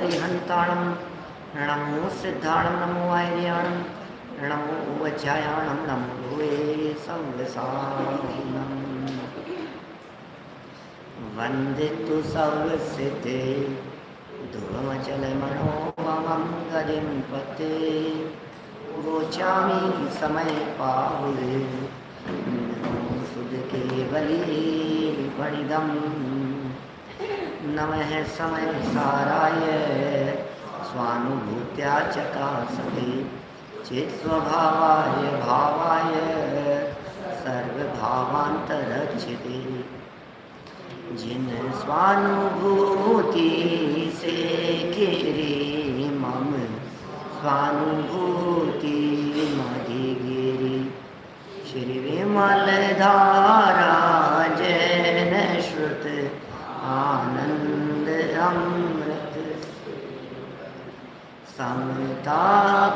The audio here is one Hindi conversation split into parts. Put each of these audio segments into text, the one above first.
अरिहंताणं नमो सिद्धाणं नमो आर्याणं नमो वज्रायाणं नमो लोहे संवसानम् वंदे तु सर्वसिद्धे ध्रुवमचलमनोममं गतिं पते गोचामि समय पाहुले सुधकेवली वणिदम् नमः समय साराय स्वानुभूत्या चकासते चित्स्वभावाय भावाय सर्वभावान्तरक्षते जिन स्वानुभूति से गिरी मम स्वानुभूति मधिगिरी श्री विमल धारा जैन श्रुत आनंद अमृत समता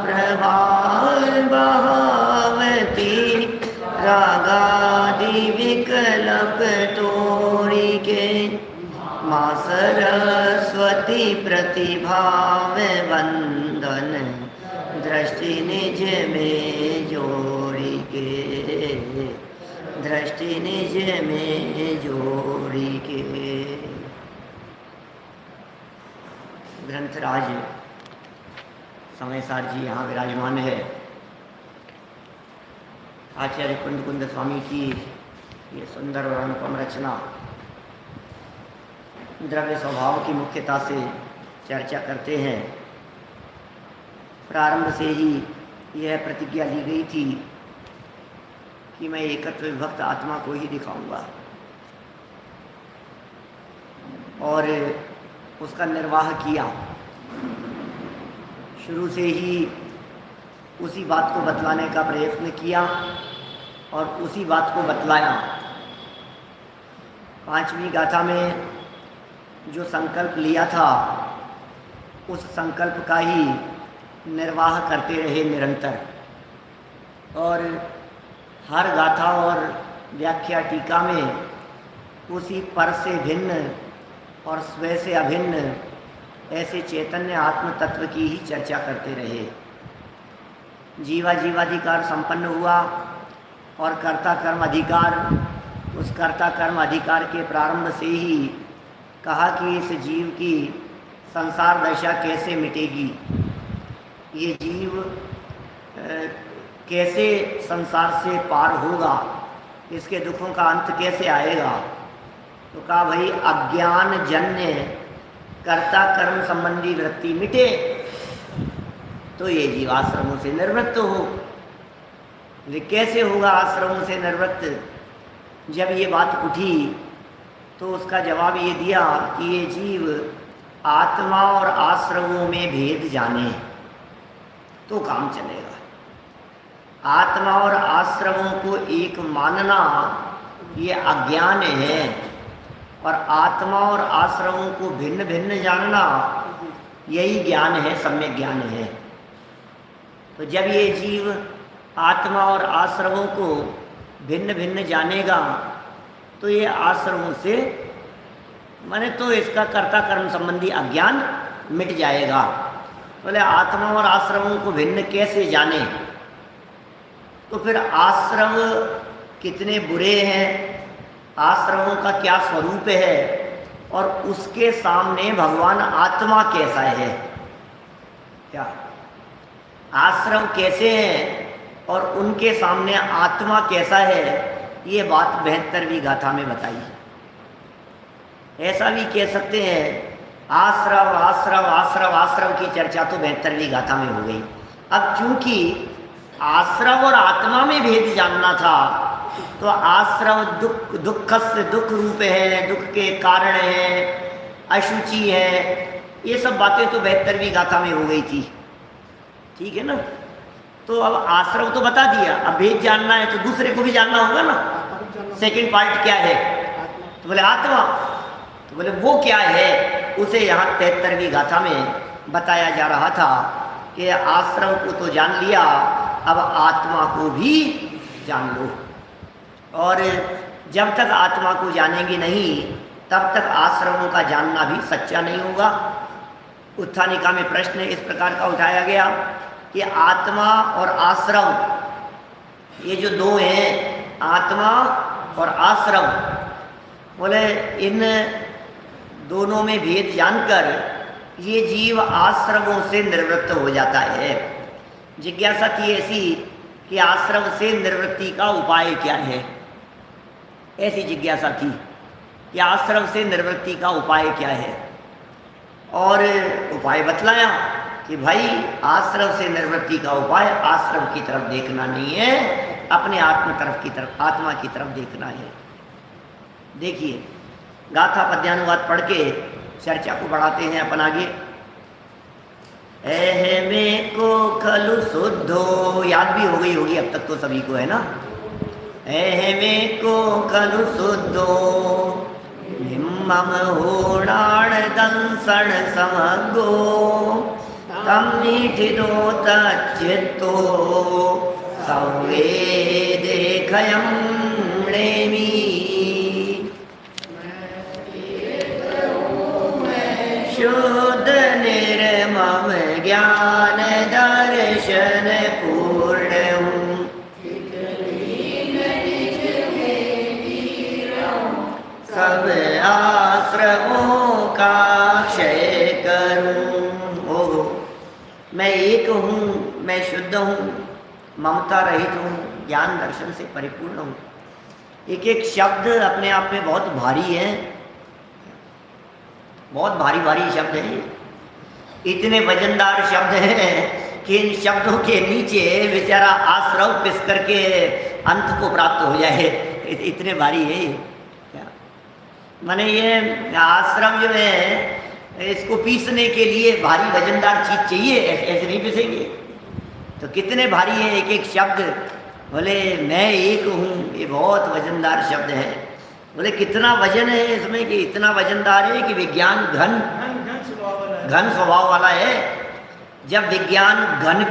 प्रभाव बहावती रागादि विकल्प तोड़ी के माँ सरस्वती प्रतिभाव वंदन दृष्टि निज में जोड़ी के दृष्टि निज में जोड़ी के। ग्रंथराज समयसार जी यहाँ विराजमान है। आचार्य कुंद स्वामी की ये सुंदर और अनुपम रचना द्रव्य स्वभाव की मुख्यता से चर्चा करते हैं। प्रारंभ से ही यह प्रतिज्ञा ली गई थी कि मैं एकत्व विभक्त आत्मा को ही दिखाऊंगा और उसका निर्वाह किया। शुरू से ही उसी बात को बतलाने का प्रयत्न किया और उसी बात को बतलाया। पांचवी गाथा में जो संकल्प लिया था उस संकल्प का ही निर्वाह करते रहे निरंतर, और हर गाथा और व्याख्या टीका में उसी पर से भिन्न और स्वयं से अभिन्न ऐसे चैतन्य आत्म तत्व की ही चर्चा करते रहे। जीवा जीवाधिकार संपन्न हुआ और कर्ता कर्म अधिकार, उस कर्ता कर्म अधिकार के प्रारंभ से ही कहा कि इस जीव की संसार दशा कैसे मिटेगी, ये जीव कैसे संसार से पार होगा, इसके दुखों का अंत कैसे आएगा। तो कहा भाई अज्ञान जन्य कर्ता कर्म संबंधी वृत्ति मिटे तो ये जीव आश्रमों से निवृत्त हो। ये कैसे होगा आश्रमों से निवृत्त? जब ये बात उठी तो उसका जवाब ये दिया कि ये जीव आत्मा और आश्रमों में भेद जाने तो काम चलेगा। आत्मा और आश्रमों को एक मानना ये अज्ञान है, और आत्मा और आश्रमों को भिन्न भिन्न जानना यही ज्ञान है, सम्यक ज्ञान है। तो जब ये जीव आत्मा और आश्रमों को भिन्न भिन्न जानेगा तो ये आश्रमों से माने तो इसका कर्ता कर्म संबंधी अज्ञान मिट जाएगा। बोले आत्मा और आश्रमों को भिन्न कैसे जाने? तो फिर आश्रम कितने बुरे हैं, आश्रमों का क्या स्वरूप है, और उसके सामने भगवान आत्मा कैसा है, क्या आश्रम कैसे हैं और उनके सामने आत्मा कैसा है, ये बात 72वीं गाथा में बताई। ऐसा भी कह सकते हैं आश्रम आश्रम आश्रम आश्रम की चर्चा तो 72वीं गाथा में हो गई। अब चूंकि आश्रम और आत्मा में भेद जानना था तो आश्रम दुख से दुख रूप है, दुख के कारण है, अशुचि है, ये सब बातें तो 72वीं गाथा में हो गई थी। ठीक है ना? तो अब आश्रम तो बता दिया, अब भेद जानना है तो दूसरे को भी जानना होगा ना। सेकंड पार्ट क्या है? तो बोले आत्मा। तो बोले वो क्या है, उसे यहाँ 73वीं गाथा में बताया जा रहा था कि आश्रम को तो जान लिया, अब आत्मा को भी जान लो। और जब तक आत्मा को जानेंगे नहीं तब तक आश्रमों का जानना भी सच्चा नहीं होगा। उत्थानिका में प्रश्न इस प्रकार का उठाया गया कि आत्मा और आश्रव ये जो दो हैं, आत्मा और आश्रव, बोले इन दोनों में भेद जानकर ये जीव आश्रवों से निवृत्त हो जाता है। जिज्ञासा थी ऐसी कि आश्रव से निवृत्ति का उपाय क्या है, ऐसी जिज्ञासा थी कि आश्रव से निवृत्ति का उपाय क्या है। और उपाय बतलाया कि भाई आश्रव से निवृत्ति का उपाय आश्रव की तरफ देखना नहीं है, अपने आत्मा की तरफ देखना है। देखिए गाथा पद्यानुवाद पढ़ के चर्चा को बढ़ाते हैं अपन आगे। एहमे को खलु शुद्धो, याद भी हो गई होगी अब तक तो सभी को, है ना। एहमे को खलु शुद्धो निम्मम होणाण दंसण समगो तम नीठिदो तच्चित्तो सवे देखयम नेमी। शुद्ध निर्मम ज्ञान दर्शन पूर्ण हूँ, सब आश्रमों का क्षय करूँ। ओहो, मैं एक हूँ, मैं शुद्ध हूँ, ममता रहित हूँ, ज्ञान दर्शन से परिपूर्ण हूँ। एक एक शब्द अपने आप में बहुत भारी है, बहुत भारी भारी शब्द हैं, इतने वजनदार शब्द हैं कि इन शब्दों के नीचे बेचारा आश्रव पिस करके अंत को प्राप्त हो जाए, इतने भारी है ये। माने ये आश्रम जो है इसको पीसने के लिए भारी वजनदार चीज चाहिए, ऐसे नहीं पीसेंगे। तो कितने भारी है एक एक शब्द। बोले मैं एक हूँ, ये बहुत वजनदार शब्द है। बोले कितना वजन है इसमें, कि इतना वजनदार है कि विज्ञान घन स्वभाव वाला है। जब विज्ञान घन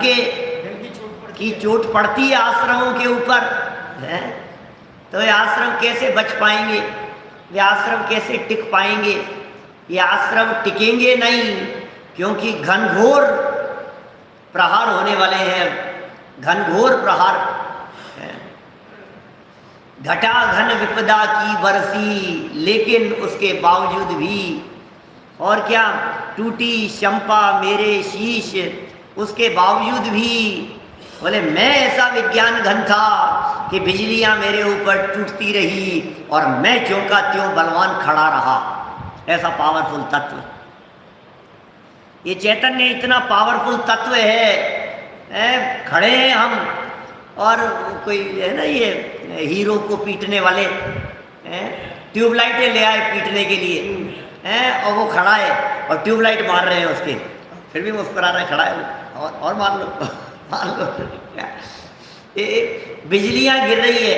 की चोट पड़ती है आश्रमों के ऊपर है, तो ये आश्रम कैसे बच पाएंगे, ये आश्रम कैसे टिक पाएंगे। ये आश्रम टिकेंगे नहीं, क्योंकि घनघोर प्रहार होने वाले हैं, घनघोर प्रहार। घटाघन विपदा की बरसी, लेकिन उसके बावजूद भी, और क्या, टूटी शंपा मेरे शीश, उसके बावजूद भी बोले मैं ऐसा विज्ञान घन था कि बिजलियां मेरे ऊपर टूटती रही और मैं ज्यों का त्यों बलवान खड़ा रहा। ऐसा पावरफुल तत्व, ये चैतन्य इतना पावरफुल तत्व है। खड़े हैं हम, और कोई है ना ये हीरो को पीटने वाले ट्यूबलाइटें ले आए पीटने के लिए हैं, और वो खड़ा है और ट्यूबलाइट मार रहे हैं उसके, फिर भी मुस्कुरा रहा है, खड़ा है वो, और मार लो मार लो। बिजलियां गिर रही है,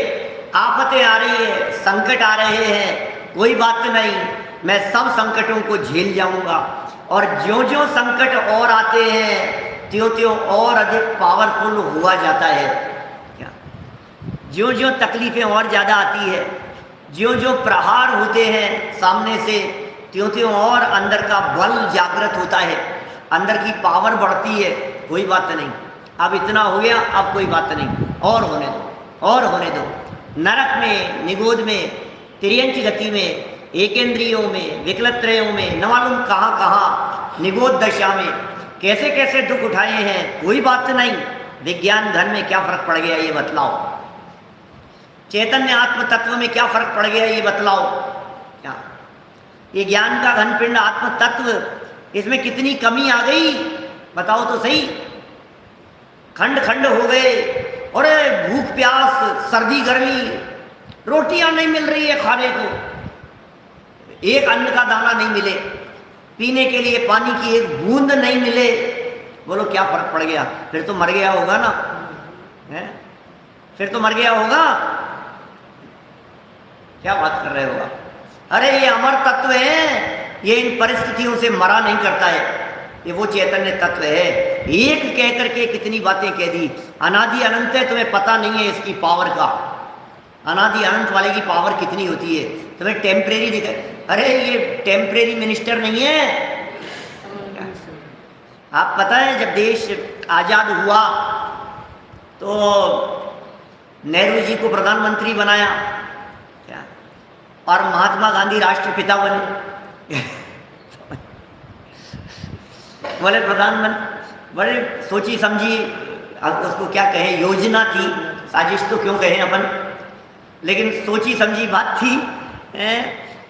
आफतें आ रही है, संकट आ रहे हैं, कोई बात नहीं, मैं सब संकटों को झेल जाऊंगा। और ज्यों ज्यों संकट और आते हैं त्यों त्यों और अधिक पावरफुल हुआ जाता है। ज्यों ज्यों तकलीफें और ज़्यादा आती है, ज्यों ज्यों प्रहार होते हैं सामने से, त्यों त्यों और अंदर का बल जागृत होता है, अंदर की पावर बढ़ती है। कोई बात नहीं, अब इतना हो गया, अब कोई बात नहीं, और होने दो, और होने दो। नरक में, निगोद में, तिर्यंच गति में, एकेंद्रियों में, विकलत्रयों में, न मालूम कहाँ कहाँ निगोद दशा में कैसे कैसे दुख उठाए हैं, कोई बात नहीं। विज्ञान घन में क्या फर्क पड़ गया ये बतलाओ, चैतन्य आत्म तत्व में क्या फर्क पड़ गया ये बतलाओ। क्या ये ज्ञान का घन पिंड आत्म तत्व, इसमें कितनी कमी आ गई बताओ तो सही। खंड खंड हो गए, और भूख प्यास, सर्दी गर्मी, रोटियां नहीं मिल रही है खाने को, एक अन्न का दाना नहीं मिले, पीने के लिए पानी की एक बूंद नहीं मिले, बोलो क्या फर्क पड़ गया। फिर तो मर गया होगा ना, है? फिर तो मर गया होगा, क्या बात कर रहे होगा। अरे ये अमर तत्व है, ये इन परिस्थितियों से मरा नहीं करता है, ये वो चैतन्य तत्व है। एक कह करके कितनी बातें कह दी। अनादि अनंत है, तुम्हें पता नहीं है इसकी पावर का। अनादि अनंत वाले की पावर कितनी होती है, तुम्हें टेम्परेरी दिखे। अरे ये टेम्परेरी मिनिस्टर नहीं है, आप पता है जब देश आज़ाद हुआ तो नेहरू जी को प्रधानमंत्री बनाया क्या, और महात्मा गांधी राष्ट्रपिता बने। बोले प्रधानमंत्री, बड़े सोची समझी, अब उसको क्या कहें, योजना थी, साजिश तो क्यों कहें अपन, लेकिन सोची समझी बात थी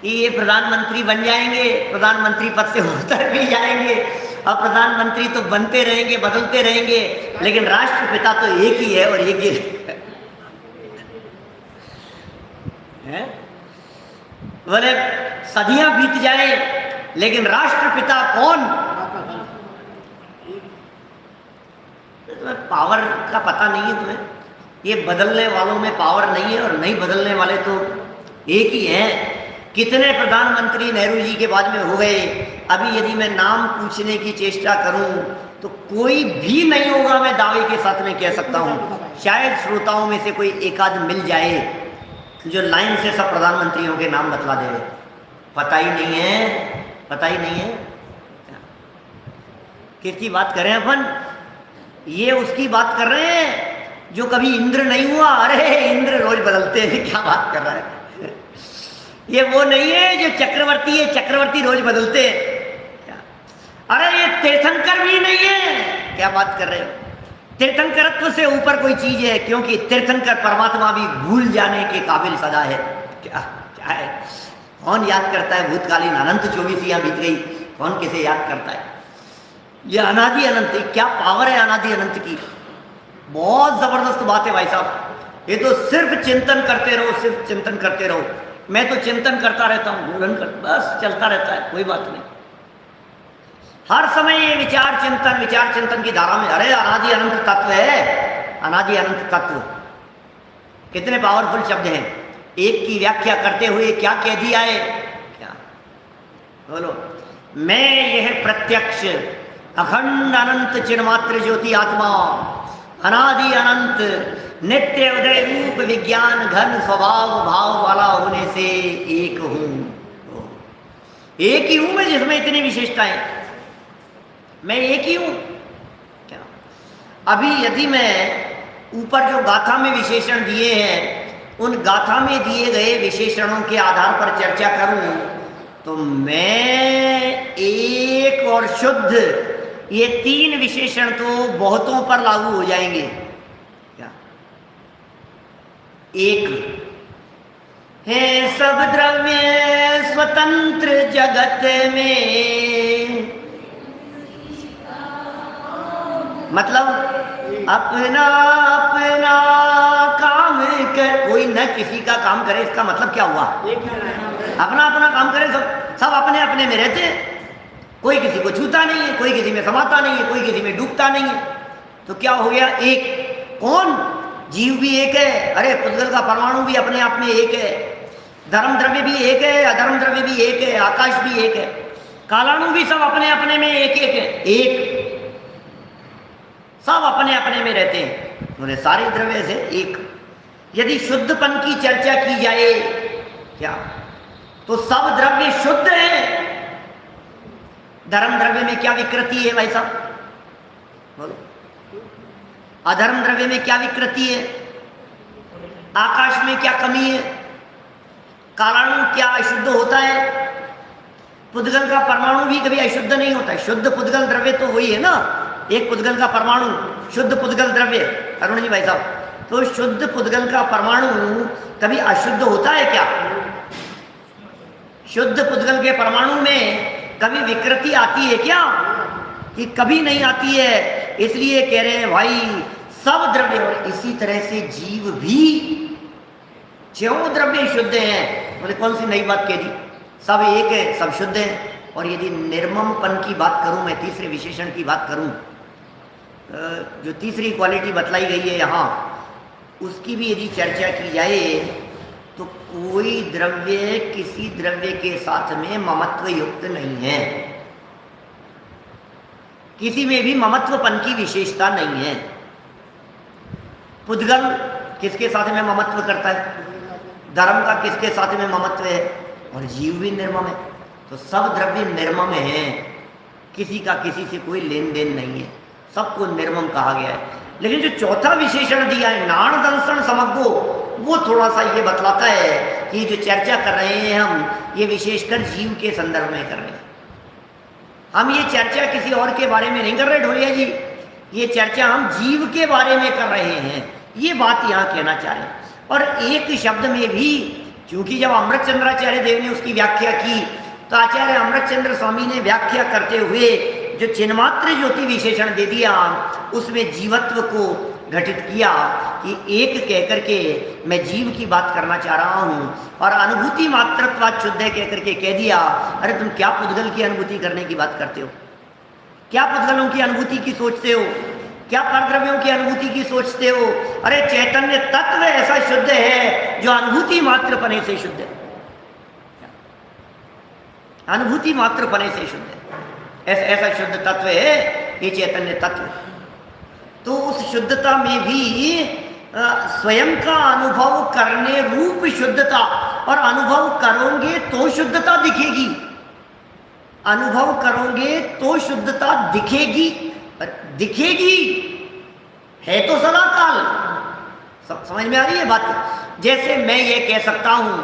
कि ये प्रधानमंत्री बन जाएंगे, प्रधानमंत्री पद से उतर भी जाएंगे, और प्रधानमंत्री तो बनते रहेंगे, बदलते रहेंगे, लेकिन राष्ट्रपिता तो एक ही है और एक ही है। बोले सदियां बीत जाए लेकिन राष्ट्रपिता कौन? तुम्हें पावर का पता नहीं है, तुम्हें ये बदलने वालों में पावर नहीं है, और नहीं बदलने वाले तो एक ही हैं। कितने प्रधानमंत्री नेहरू जी के बाद में हो गए, अभी यदि मैं नाम पूछने की चेष्टा करूं तो कोई भी नहीं होगा, मैं दावे के साथ में कह सकता हूं। शायद श्रोताओं में से कोई एक आध मिल जाए जो लाइन से सब प्रधानमंत्रियों के नाम बतला दे। पता ही नहीं है, पता ही नहीं है। किसकी बात करें अपन? ये उसकी बात कर रहे हैं जो कभी इंद्र नहीं हुआ। अरे इंद्र रोज बदलते हैं, क्या बात कर रहा है। ये वो नहीं है जो चक्रवर्ती है, चक्रवर्ती रोज बदलते हैं। अरे ये तीर्थंकर भी नहीं है, क्या बात कर रहे हो। तीर्थंकरत्व से ऊपर कोई चीज है, क्योंकि तीर्थंकर परमात्मा भी भूल जाने के काबिल सदा है। क्या क्या है, कौन याद करता है भूतकालीन अनंत 24 बीत गई, कौन किसे याद करता है। ये अनादि अनंत, क्या पावर है अनादि अनंत की। बहुत जबरदस्त बात है भाई साहब। ये तो सिर्फ चिंतन करते रहो, सिर्फ चिंतन करते रहो। मैं तो चिंतन करता रहता हूँ, बस चलता रहता है, कोई बात नहीं। हर समय ये विचार चिंतन की धारा में। अरे अनादि अनंत तत्व है, अनादि अनंत तत्व। कितने पावरफुल शब्द हैं। एक की व्याख्या करते हुए क्या कह दिया है, क्या बोलो। मैं यह प्रत्यक्ष अखंड अनंत चिन्मात्र ज्योति आत्मा, अनादि अनंत नित्य उदय रूप विज्ञान घन स्वभाव भाव वाला होने से एक हूं। एक ही हूं मैं, जिसमें इतनी विशेषताएं। मैं एक ही हूं। क्या अभी यदि मैं ऊपर जो गाथा में विशेषण दिए हैं, उन गाथा में दिए गए विशेषणों के आधार पर चर्चा करूं तो मैं एक और शुद्ध, ये तीन विशेषण तो बहुतों पर लागू हो जाएंगे। क्या एक है सब द्रव्य स्वतंत्र जगत में, मतलब अपना अपना काम कर, कोई न किसी का काम करे। इसका मतलब क्या हुआ? अपना अपना काम करे, सब अपने अपने में रहते हैं। कोई किसी को छूता नहीं है, कोई किसी में समाता नहीं है, कोई किसी में डूबता नहीं है। तो क्या हो गया? एक। कौन? जीव भी एक है। अरे पुद्गल का परमाणु भी अपने आप में एक है। धर्म द्रव्य भी एक है, अधर्म द्रव्य भी एक है, आकाश भी एक है, कालाणु भी, सब अपने अपने में एक एक है। एक, सब अपने अपने में रहते हैं। बोले सारे द्रव्य से एक। यदि शुद्धपन की चर्चा की जाए क्या, तो सब द्रव्य शुद्ध है। धर्म द्रव्य में क्या विकृति है भाई साहब, बोलो। अधर्म द्रव्य में क्या विकृति है? आकाश में क्या कमी है? कालाणु क्या अशुद्ध होता है? पुद्गल का परमाणु भी कभी अशुद्ध नहीं होता है। शुद्ध पुद्गल द्रव्य तो वही है ना, एक पुद्गल का परमाणु शुद्ध पुद्गल द्रव्य। अरुण जी भाई साहब, तो शुद्ध पुद्गल का परमाणु कभी अशुद्ध होता है क्या? शुद्ध पुद्गल के परमाणु में कभी विकृति आती है क्या? कि कभी नहीं आती है। इसलिए कह रहे हैं भाई सब द्रव्य, और इसी तरह से जीव भी, ज्यों द्रव्य शुद्ध हैं। बोले कौन सी नई बात कह दी? सब एक है, सब शुद्ध है। और यदि निर्ममपन की बात करूं, मैं तीसरे विशेषण की बात करूं, जो तीसरी क्वालिटी बतलाई गई है यहाँ, उसकी भी यदि चर्चा की जाए तो कोई द्रव्य किसी द्रव्य के साथ में ममत्व युक्त नहीं है। किसी में भी ममत्वपन की विशेषता नहीं है। पुद्गल किसके साथ में ममत्व करता है? धर्म का किसके साथ में ममत्व है? और जीव भी निर्मम है। तो सब द्रव्य निर्मम है। किसी का किसी से कोई लेन देन नहीं है, सबको निर्मम कहा गया है। लेकिन जो चौथा विशेषण दिया है नाण दंशन समग्गो, वो थोड़ा सा ये बतलाता है कि जो चर्चा कर रहे हैं हम, ये विशेषकर जीव के संदर्भ में कर रहे हैं। हम ये चर्चा किसी और के बारे में नहीं कर रहे ढोलिया जी, ये चर्चा हम जीव के बारे में कर रहे हैं, ये बात यहाँ कहना चाह रहे हैं। और एक शब्द में भी, क्योंकि जब अमृतचंद्राचार्य देव ने उसकी व्याख्या की तो आचार्य अमृतचंद्र स्वामी ने व्याख्या करते हुए जो चिन्मात्र ज्योति विशेषण दे दिया, उसमें जीवत्व को घटित किया कि एक कहकर के मैं जीव की बात करना चाह रहा हूँ, और अनुभूति मात्रत्वात् शुद्ध कहकर के कह दिया। अरे तुम क्या पुद्गल की अनुभूति करने की बात करते हो, क्या पुद्गलों की अनुभूति की सोचते हो, क्या परद्रव्यों की अनुभूति की सोचते हो? अरे चैतन्य तत्व ऐसा शुद्ध है जो अनुभूति मात्र पने से शुद्ध है, अनुभूति मात्र पने से शुद्ध है, ऐसा शुद्ध तत्व है ये चैतन्य तत्व। तो उस शुद्धता में भी स्वयं का अनुभव करने रूप शुद्धता, और अनुभव करोगे तो शुद्धता दिखेगी, अनुभव करोगे तो शुद्धता दिखेगी, दिखेगी है तो सदा काल। सब समझ में आ रही है बात? जैसे मैं ये कह सकता हूं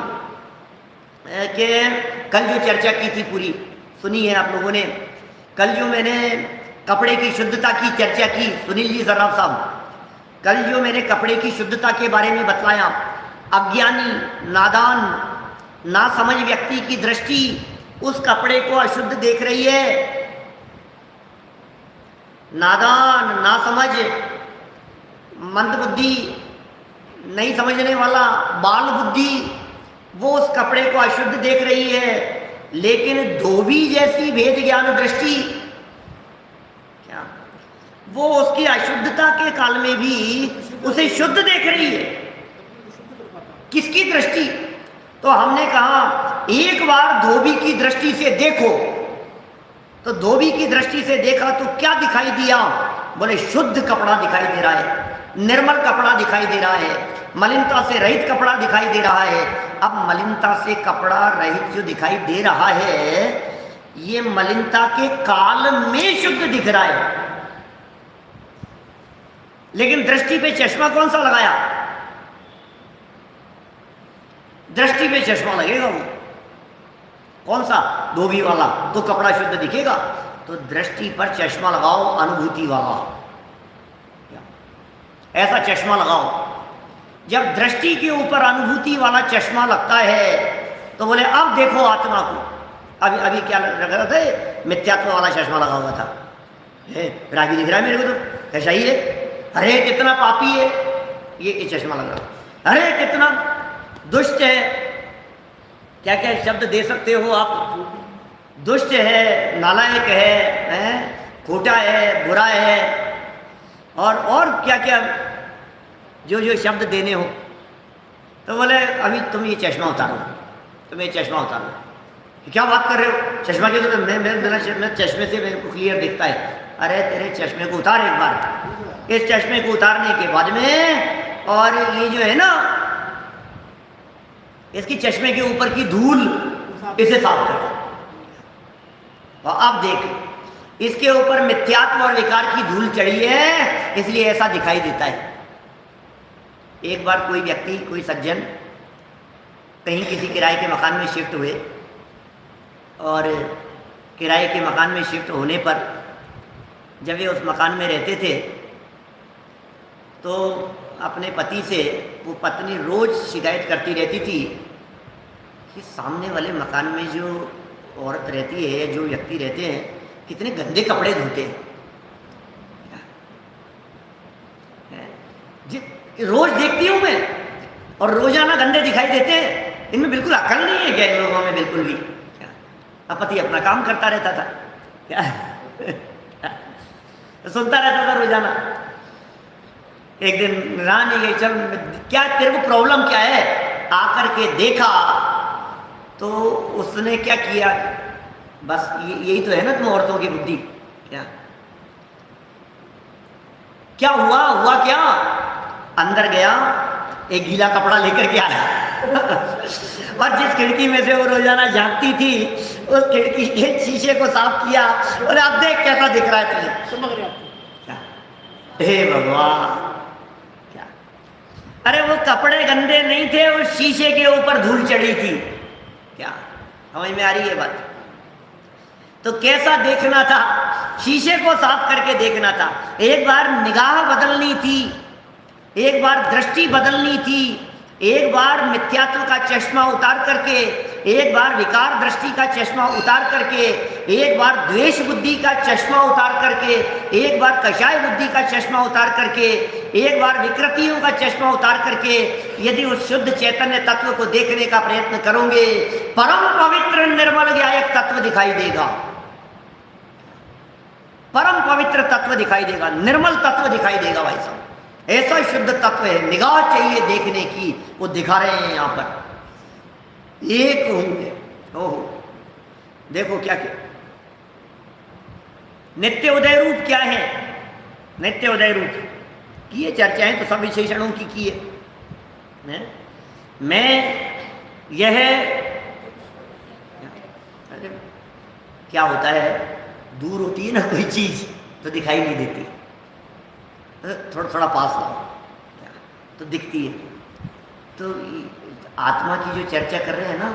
कि कल जो चर्चा की थी पूरी सुनी है आप लोगों ने, कल जो मैंने कपड़े की शुद्धता की चर्चा की, सुनील जी सर्राफ साहब, कल जो मैंने कपड़े की शुद्धता के बारे में बतलाया, अज्ञानी नादान ना समझ व्यक्ति की दृष्टि उस कपड़े को अशुद्ध देख रही है। नादान ना समझ मंदबुद्धि नहीं समझने वाला बाल बुद्धि वो उस कपड़े को अशुद्ध देख रही है, लेकिन धोबी जैसी भेद ज्ञान दृष्टि क्या वो उसकी अशुद्धता के काल में भी उसे शुद्ध देख रही है। किसकी दृष्टि? तो हमने कहा एक बार धोबी की दृष्टि से देखो, तो धोबी की दृष्टि से देखा तो क्या दिखाई दिया? बोले शुद्ध कपड़ा दिखाई दे रहा है, निर्मल कपड़ा दिखाई दे रहा है, मलिनता से रहित कपड़ा दिखाई दे रहा है। अब मलिनता से कपड़ा रहित जो दिखाई दे रहा है, ये मलिनता के काल में शुद्ध दिख रहा है, लेकिन दृष्टि पे चश्मा कौन सा लगाया? दृष्टि पे चश्मा लगेगा वो कौन सा? धोबी वाला, तो कपड़ा शुद्ध दिखेगा। तो दृष्टि पर चश्मा लगाओ अनुभूति वाला, ऐसा चश्मा लगाओ। जब दृष्टि के ऊपर अनुभूति वाला चश्मा लगता है तो बोले अब देखो आत्मा को। अभी क्या लग रहा था? मिथ्यात्व वाला चश्मा लगा हुआ था, रागी दिख रहा है मेरे को, तो कैसा ही है, अरे कितना पापी है, ये चश्मा लग रहा, अरे कितना दुष्ट है, क्या क्या शब्द दे सकते हो आप, दुष्ट है, नालायक है, खोटा है, बुरा है, और क्या क्या जो जो शब्द देने हो। तो बोले अभी तुम ये चश्मा उतारो, तुम ये चश्मा उतारो। क्या बात कर रहे हो? चश्मा के तो मेरा चश्मे से मेरे को क्लियर दिखता है। अरे तेरे चश्मे को उतार एक बार, इस चश्मे को उतारने के बाद में, और ये जो है ना इसकी चश्मे के ऊपर की धूल, इसे साफ कर, और अब देख इसके ऊपर मिथ्यात्व और विकार की धूल चढ़ी है, इसलिए ऐसा दिखाई देता है। एक बार कोई व्यक्ति, कोई सज्जन कहीं किसी किराए के मकान में शिफ्ट हुए, और किराए के मकान में शिफ्ट होने पर जब वे उस मकान में रहते थे तो अपने पति से वो पत्नी रोज़ शिकायत करती रहती थी कि सामने वाले मकान में जो औरत रहती है, जो व्यक्ति रहते हैं, कितने गंदे कपड़े धोते हैं। रोज देखती हूँ मैं, और रोजाना गंदे दिखाई देते हैं। इनमें बिल्कुल अकल नहीं है क्या इन लोगों में? बिल्कुल भी। अब पति अपना काम करता रहता था क्या सुनता रहता था रोजाना। एक दिन रानी गई, चल क्या तेरे को प्रॉब्लम क्या है? आकर के देखा तो उसने क्या किया, बस यही तो है ना तुम औरतों की बुद्धि। क्या हुआ क्या? अंदर गया, एक गीला कपड़ा लेकर के आया और जिस खिड़की में से वो रोजाना झांकती थी, उस खिड़की के शीशे को साफ किया, बोले अब देख कैसा दिख रहा है तुझे। समझ रहे आप? हे भगवान, क्या? अरे वो कपड़े गंदे नहीं थे, उस शीशे के ऊपर धूल चढ़ी थी। क्या समझ में आ रही है बात? तो कैसा देखना था, शीशे को साफ करके देखना था। एक बार निगाह बदलनी थी, एक बार दृष्टि बदलनी थी, एक बार मिथ्यात्व का चश्मा उतार करके, एक बार विकार दृष्टि का चश्मा उतार करके, एक बार द्वेष बुद्धि का चश्मा उतार करके, एक बार कषाय बुद्धि का चश्मा उतार करके, एक बार विकृतियों का चश्मा उतार करके यदि उस शुद्ध चैतन्य तत्व को देखने का प्रयत्न करोगे, परम पवित्र निर्मल ज्ञायक तत्व दिखाई देगा। परम पवित्र तत्व दिखाई देगा, निर्मल तत्व दिखाई देगा। भाई साहब, ऐसा शुद्ध तत्व है, निगाह चाहिए देखने की, वो दिखा रहे हैं यहां पर। एक होंगे, ओहो देखो क्या क्या नित्य उदय रूप क्या है। नित्य उदय रूप की ये चर्चाएं तो सब विशेषणों की है। मैं यह क्या होता है, दूर होती है ना कोई चीज तो दिखाई नहीं देती, थोड़ा थोड़ा पास लाओ तो दिखती है। तो आत्मा की जो चर्चा कर रहे हैं ना,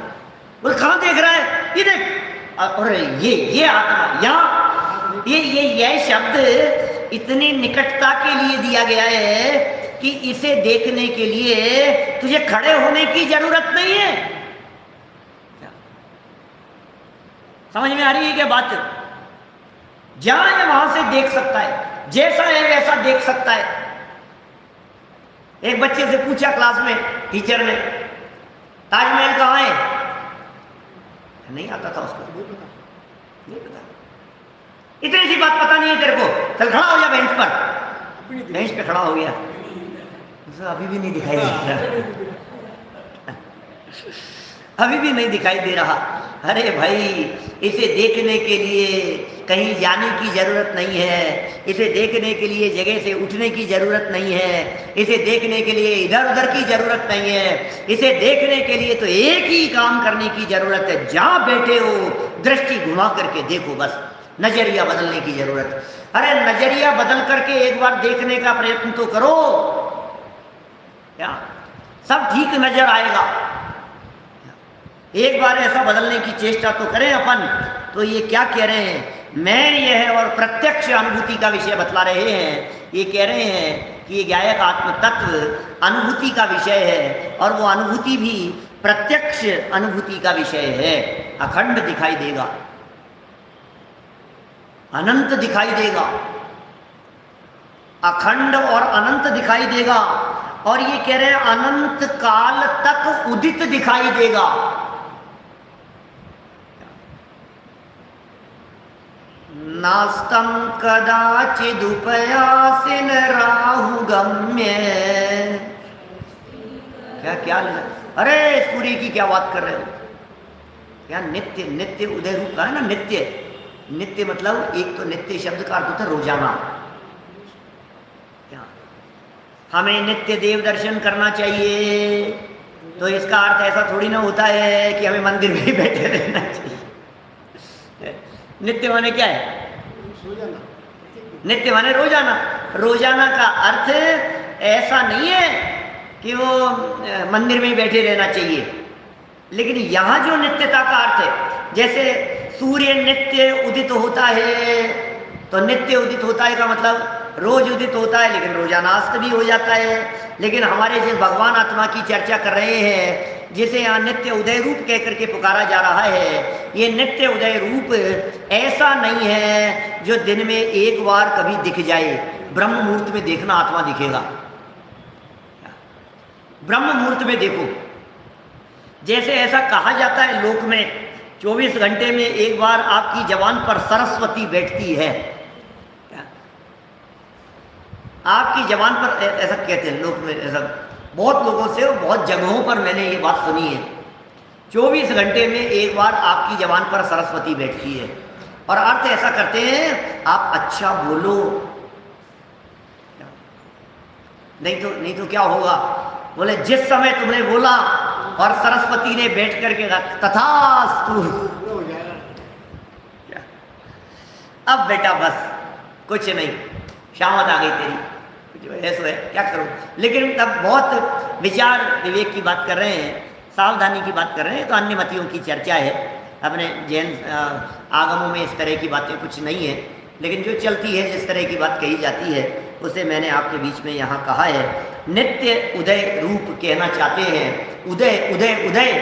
वो कहाँ देख रहा है, ये देख, और ये आत्मा यहाँ, ये शब्द इतनी निकटता के लिए दिया गया है कि इसे देखने के लिए तुझे खड़े होने की जरूरत नहीं है। समझ में आ रही है क्या बात? जहां है वहां से देख सकता है, जैसा है वैसा देख सकता है। एक बच्चे से पूछा क्लास में टीचर ने, ताजमहल कहाँ है? नहीं आता था उसको, नहीं पता। इतनी सी बात पता नहीं है तेरे को, चल खड़ा हो जा बेंच पर। बेंच पे खड़ा हो गया, अभी भी नहीं दिखाई दे रहा, अभी भी नहीं दिखाई दे रहा। अरे भाई, इसे देखने के लिए कहीं जाने की ज़रूरत नहीं है, इसे देखने के लिए जगह से उठने की ज़रूरत नहीं है, इसे देखने के लिए इधर उधर की ज़रूरत नहीं है। इसे देखने के लिए तो एक ही काम करने की ज़रूरत है, जहाँ बैठे हो दृष्टि घुमा करके देखो, बस नज़रिया बदलने की ज़रूरत। अरे नज़रिया बदल करके एक बार देखने का प्रयत्न तो करो, क्या सब ठीक नज़र आएगा। एक बार ऐसा बदलने की चेष्टा तो करें अपन। तो ये क्या कह रहे हैं, मैं यह और प्रत्यक्ष अनुभूति का विषय बतला रहे हैं। ये कह रहे हैं कि ये ज्ञायक आत्म तत्व अनुभूति का विषय है, और वो अनुभूति भी प्रत्यक्ष अनुभूति का विषय है। अखंड दिखाई देगा, अनंत दिखाई देगा, अखंड और अनंत दिखाई देगा। और ये कह रहे हैं अनंत काल तक उदित दिखाई देगा। नास्तं कदाचिदुपयासिन राहुगम्य। क्या अरे सूर्य की क्या बात कर रहे हो? क्या नित्य, नित्य उदय रूप का है ना नित्य। नित्य मतलब एक तो नित्य शब्द का अर्थ होता है रोजाना। क्या हमें नित्य देव दर्शन करना चाहिए, तो इसका अर्थ ऐसा थोड़ी ना होता है कि हमें मंदिर में ही बैठे रहना चाहिए। नित्य माने क्या है? नित्य माने रोजाना। रोजाना का अर्थ ऐसा नहीं है कि वो मंदिर में ही बैठे रहना चाहिए, लेकिन यहाँ जो नित्यता का अर्थ है, जैसे सूर्य नित्य उदित होता है, तो नित्य उदित होता है का मतलब रोज उदित होता है, लेकिन रोजाना अस्त भी हो जाता है। लेकिन हमारे जिस भगवान आत्मा की चर्चा कर रहे हैं, जिसे यहाँ नित्य उदय रूप कह करके पुकारा जा रहा है, ये नित्य उदय रूप ऐसा नहीं है जो दिन में एक बार कभी दिख जाए। ब्रह्म मुहूर्त में देखना आत्मा दिखेगा। ब्रह्म मुहूर्त में देखो, जैसे ऐसा कहा जाता है लोक में 24 घंटे में एक बार आपकी जबान पर सरस्वती बैठती है। आपकी जबान पर ऐसा कहते हैं लोक में, ऐसा बहुत लोगों से और बहुत जगहों पर मैंने ये बात सुनी है। 24 घंटे में एक बार आपकी जबान पर सरस्वती बैठती है, और अर्थ ऐसा करते हैं आप अच्छा बोलो, नहीं तो क्या होगा। बोले जिस समय तुमने बोला और सरस्वती ने बैठ करके कहा तथास्तु। अब बेटा बस कुछ नहीं, शामत आ गई तेरी, कुछ ऐसा है क्या करूं। लेकिन तब बहुत विचार विवेक की बात कर रहे हैं, सावधानी की बात कर रहे हैं, तो अन्य मतियों की चर्चा है। अपने जैन आगमों में इस तरह की बातें कुछ नहीं है, लेकिन जो चलती है, जिस तरह की बात कही जाती है, उसे मैंने आपके बीच में यहाँ कहा है। नित्य उदय रूप कहना चाहते हैं, उदय उदय उदय,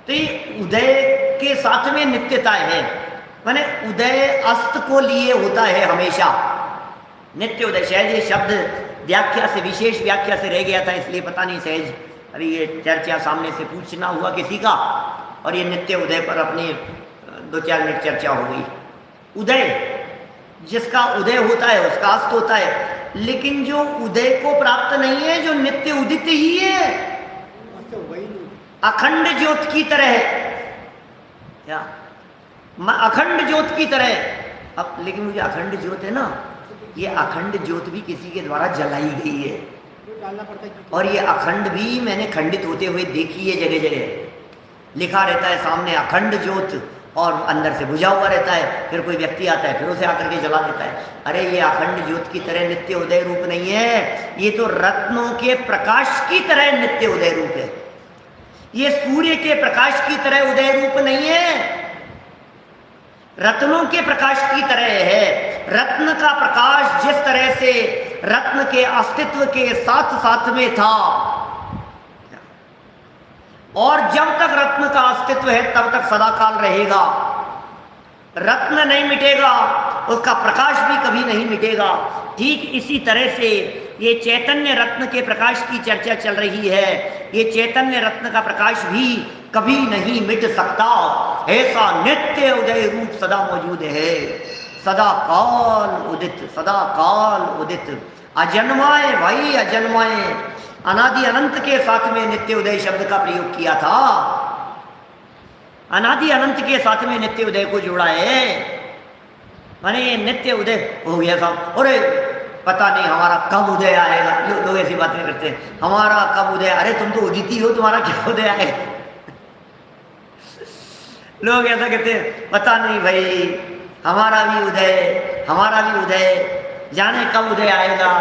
तो ये उदय के साथ में नित्यता है, माने उदय अस्त को लिए होता है हमेशा। नित्य उदय, शायद ये शब्द व्याख्या से, विशेष व्याख्या से रह गया था, इसलिए पता नहीं, सहज अभी ये चर्चा सामने से पूछना हुआ किसी का, और ये नित्य उदय पर अपनी 2-4 मिनट चर्चा हो गई। उदय, जिसका उदय होता है उसका अस्त होता है, लेकिन जो उदय को प्राप्त नहीं है, जो नित्य उदित ही है, अखंड ज्योत की तरह है, क्या अखंड ज्योत की तरह। अब लेकिन मुझे अखंड ज्योत है ना, ये अखंड ज्योत भी किसी के द्वारा जलाई गई है, और ये अखंड भी मैंने खंडित होते हुए देखी है। जगह जगह लिखा रहता है सामने अखंड ज्योत, और अंदर से बुझा हुआ रहता है, फिर कोई व्यक्ति आता है फिर उसे आकर के जला देता है। अरे ये अखंड ज्योत की तरह नित्य उदय रूप नहीं है, ये तो रत्नों के प्रकाश की तरह नित्य उदय रूप है। ये सूर्य के प्रकाश की तरह उदय रूप नहीं है, रत्नों के प्रकाश की तरह है। रत्न का प्रकाश जिस तरह से रत्न के अस्तित्व के साथ साथ में था, और जब तक रत्न का अस्तित्व है तब तक सदाकाल रहेगा। रत्न नहीं मिटेगा, उसका प्रकाश भी कभी नहीं मिटेगा। ठीक इसी तरह से ये चैतन्य रत्न के प्रकाश की चर्चा चल रही है, ये चैतन्य रत्न का प्रकाश भी कभी नहीं मिट सकता। ऐसा नित्य उदय रूप सदा मौजूद है, सदा काल उदित, सदा काल उदित, अजन्माए भाई अजन्माए। अनादि अनंत के साथ में नित्य उदय शब्द का प्रयोग किया था, अनादि अनंत के साथ में नित्य उदय को जोड़ा है। माने ये नित्य उदय हो गया साहब, अरे पता नहीं हमारा कब उदय आएगा। लोग ऐसी बातें करते हैं, हमारा कब उदय, अरे तुम तो उदिती हो, तुम्हारा क्या उदय आएगा। लोग ऐसा कहते हैं, पता नहीं भाई हमारा भी उदय, हमारा भी उदय, जाने कब उदय आएगा।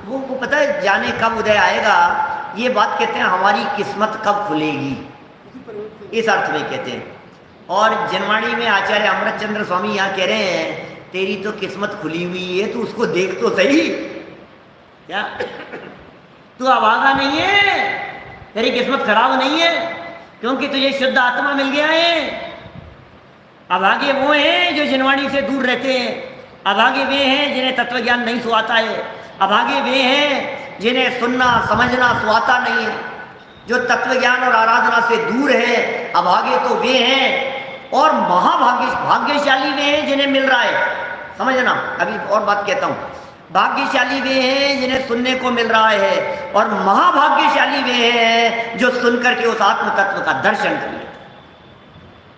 वो पता है जाने कब उदय आएगा, ये बात कहते हैं हमारी किस्मत कब खुलेगी, इस अर्थ में कहते हैं। और जनवाणी में आचार्य अमृतचंद्र स्वामी यहाँ कह रहे हैं, तेरी तो किस्मत खुली हुई है, तू उसको देख तो सही, क्या तू अभागा नहीं है, तेरी किस्मत खराब नहीं है, क्योंकि तुझे शुद्ध आत्मा मिल गया है। अभागे वो हैं जो जनवाणी से दूर रहते हैं, अभागे वे हैं जिन्हें तत्व ज्ञान नहीं सुहाता है, अभागे वे हैं जिन्हें सुनना समझना सुहाता नहीं है, जो तत्व ज्ञान और आराधना से दूर है। अभागे तो वे हैं, और भाग्यशाली वे हैं जिन्हें मिल रहा है। समझना, अभी और बात कहता हूँ, भाग्यशाली वे हैं जिन्हें सुनने को मिल रहा है, और महाभाग्यशाली वे हैं जो सुनकर के उस आत्म तत्व का दर्शन कर लेते।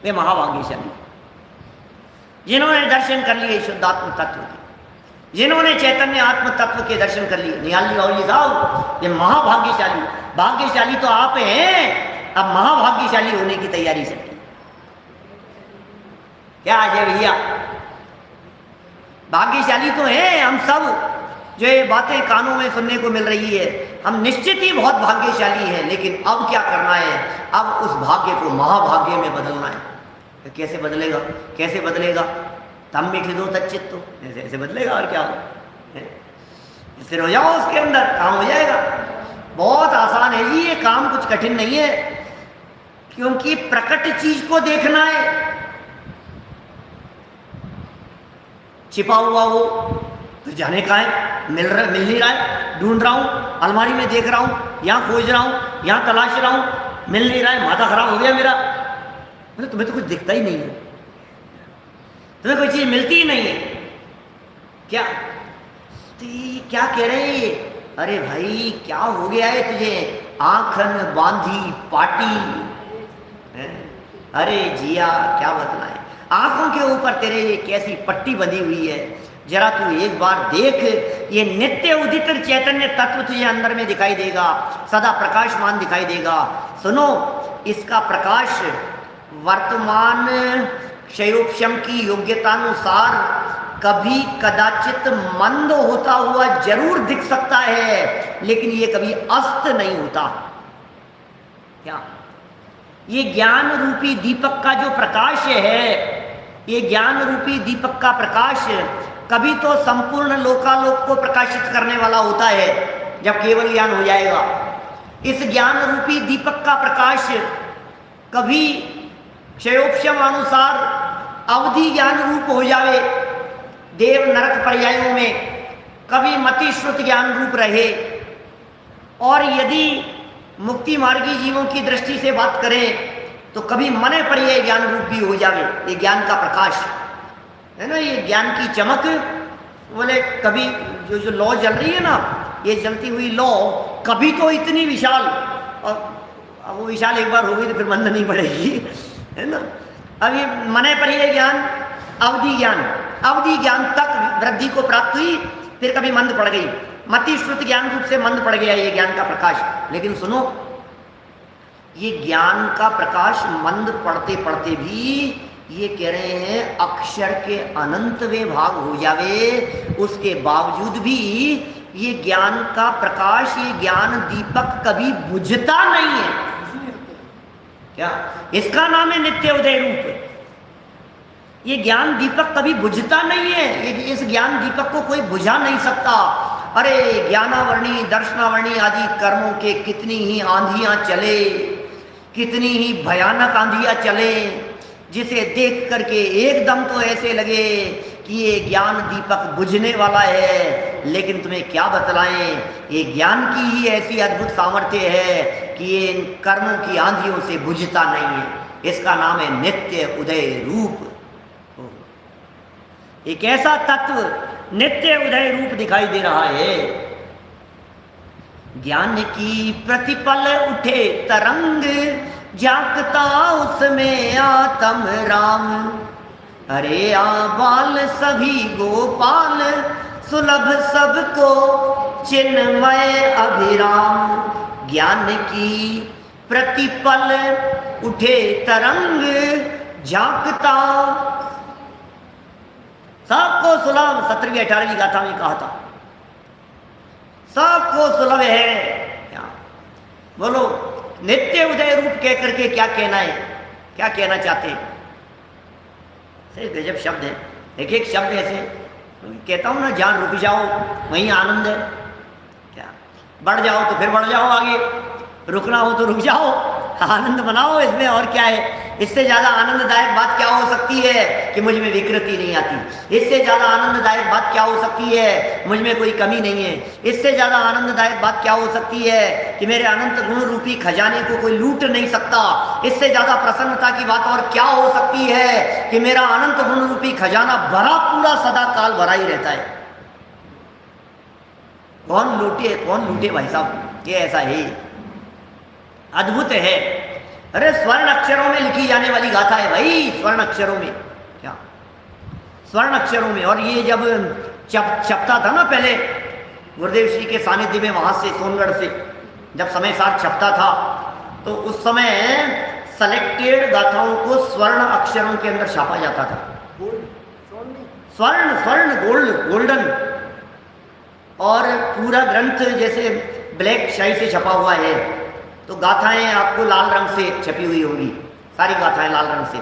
वे महाभाग्यशाली जिन्होंने दर्शन कर लिए शुद्धात्म तत्व के, जिन्होंने चैतन्य आत्म तत्व के दर्शन कर लिए। निहाली राहुल साहब, ये महाभाग्यशाली, भाग्यशाली तो आप हैं, अब महाभाग्यशाली होने की तैयारी से क्या है भैया। भाग्यशाली तो हैं हम सब, जो ये बातें कानों में सुनने को मिल रही है, हम निश्चित ही बहुत भाग्यशाली हैं। लेकिन अब क्या करना है, अब उस भाग्य को महाभाग्य में बदलना है। तो कैसे बदलेगा, कैसे बदलेगा, तम मीठी दो तच्चित, तो ऐसे ऐसे बदलेगा, और क्या हो, फिर हो जाओ उसके अंदर, काम हो जाएगा। बहुत आसान है जी ये काम, कुछ कठिन नहीं है, क्योंकि प्रकट चीज को देखना है। छिपा हुआ हो तो जाने का है, मिल नहीं रहा है, ढूंढ रहा हूँ, अलमारी में देख रहा हूँ, यहाँ खोज रहा हूँ, यहाँ तलाश रहा हूँ, मिल नहीं रहा है, माथा खराब हो गया मेरा। मतलब तुम्हें तो कुछ दिखता ही नहीं है, तुम्हें कोई चीज मिलती ही नहीं है क्या। तो क्या कह रहे हैं, अरे भाई क्या हो गया है तुझे, आंखन बांधी पाटी है? अरे जिया क्या बतलाए, आंखों के ऊपर तेरे ये कैसी पट्टी बंधी हुई है, जरा तू एक बार देख। ये नित्य उदित चैतन्य तत्व तुझे अंदर में दिखाई देगा, सदा प्रकाशमान दिखाई देगा, सुनो, इसका प्रकाश वर्तमान क्षयोपशम की योग्यतानुसार कभी कदाचित मंद होता हुआ जरूर दिख सकता है, लेकिन ये कभी अस्त नहीं होता। क्या ये ज्ञान रूपी दीपक का जो प्रकाश है, ये ज्ञान रूपी दीपक का प्रकाश कभी तो संपूर्ण लोकालोक को प्रकाशित करने वाला होता है जब केवल ज्ञान हो जाएगा। इस ज्ञान रूपी दीपक का प्रकाश कभी क्षयोपशम अनुसार अवधि ज्ञान रूप हो जावे देव नरक पर्यायों में, कभी मति श्रुत ज्ञान रूप रहे, और यदि मुक्ति मार्गी जीवों की दृष्टि से बात करें तो कभी मने पर्याय ज्ञान रूप भी हो जावे। ये ज्ञान का प्रकाश है ना, ये ज्ञान की चमक। बोले कभी जो लौ जल रही है ना, ये जलती हुई लौ कभी तो इतनी विशाल, और अब वो विशाल एक बार हो गई तो फिर मंद नहीं पड़ेगी, है ना। अब ये मने पर्याय ज्ञान, अवधि ज्ञान तक वृद्धि को प्राप्त हुई, फिर कभी मंद पड़ गई, मति श्रुत ज्ञान रूप से मंद पड़ गया ये ज्ञान का प्रकाश। लेकिन सुनो, ये ज्ञान का प्रकाश मंद पड़ते पड़ते भी ये कह रहे हैं अक्षर के अनंतवें भाग हो जावे, उसके बावजूद भी ये ज्ञान का प्रकाश, ये ज्ञान दीपक कभी बुझता नहीं है। क्या इसका नाम है नित्य उदय रूप। ये ज्ञान दीपक कभी बुझता नहीं है, इस ज्ञान दीपक को कोई बुझा नहीं सकता। अरे ज्ञानावर्णी दर्शनावर्णी आदि कर्मों के कितनी ही आंधियां चले, कितनी ही भयानक आंधियां चले, जिसे देख करके एकदम तो ऐसे लगे कि ये ज्ञान दीपक बुझने वाला है, लेकिन तुम्हें क्या बतलाएं, ये ज्ञान की ही ऐसी अद्भुत सामर्थ्य है कि ये इन कर्मों की आंधियों से बुझता नहीं है। इसका नाम है नित्य उदय रूप। एक ऐसा तत्व नित्य उदय रूप दिखाई दे रहा है। ज्ञान की प्रतिपल उठे तरंग, जागता उसमें आत्म राम। अरे आबाल सभी गोपाल, सुलभ सबको चिन्मय अभिराम। ज्ञान की प्रतिपल उठे तरंग, जागता सबको सुलभ। 17वीं 18वीं गाथा में कहा था सबको सुलभ है। क्या बोलो, नित्य उदय रूप कह करके क्या कहना है, क्या कहना चाहते हैं? गजब शब्द है। एक एक शब्द ऐसे कहता हूं ना, जहां रुक जाओ वहीं आनंद है। क्या बढ़ जाओ तो फिर बढ़ जाओ आगे, रुकना हो तो रुक जाओ, आनंद बनाओ इसमें, और क्या है। इससे ज़्यादा आनंददायक बात क्या हो सकती है कि मुझ में विकृति नहीं आती। इससे ज़्यादा आनंददायक बात क्या हो सकती है, मुझ में कोई कमी नहीं है। इससे ज़्यादा आनंददायक बात क्या हो सकती है कि मेरे अनंत गुण रूपी खजाने को कोई लूट नहीं सकता। इससे ज़्यादा प्रसन्नता की बात और क्या हो सकती है कि मेरा अनंत गुण रूपी खजाना भरा पूरा सदा काल भरा ही रहता है। कौन लूटे भाई साहब, ये ऐसा है, अद्भुत है। अरे स्वर्ण अक्षरों में लिखी जाने वाली गाथा है भाई, स्वर्ण अक्षरों में। क्या स्वर्ण अक्षरों में। और ये जब छपता था ना पहले गुरुदेव श्री के सानिध्य में, वहां से सोनगढ़ से जब समय सार छपता था, तो उस समय सेलेक्टेड गाथाओं को स्वर्ण अक्षरों के अंदर छापा जाता था। स्वर्ण गोल्डन। और पूरा ग्रंथ जैसे ब्लैक शाही से छपा हुआ है, तो गाथाएं आपको लाल रंग से छपी हुई होगी, सारी गाथाएं लाल रंग से।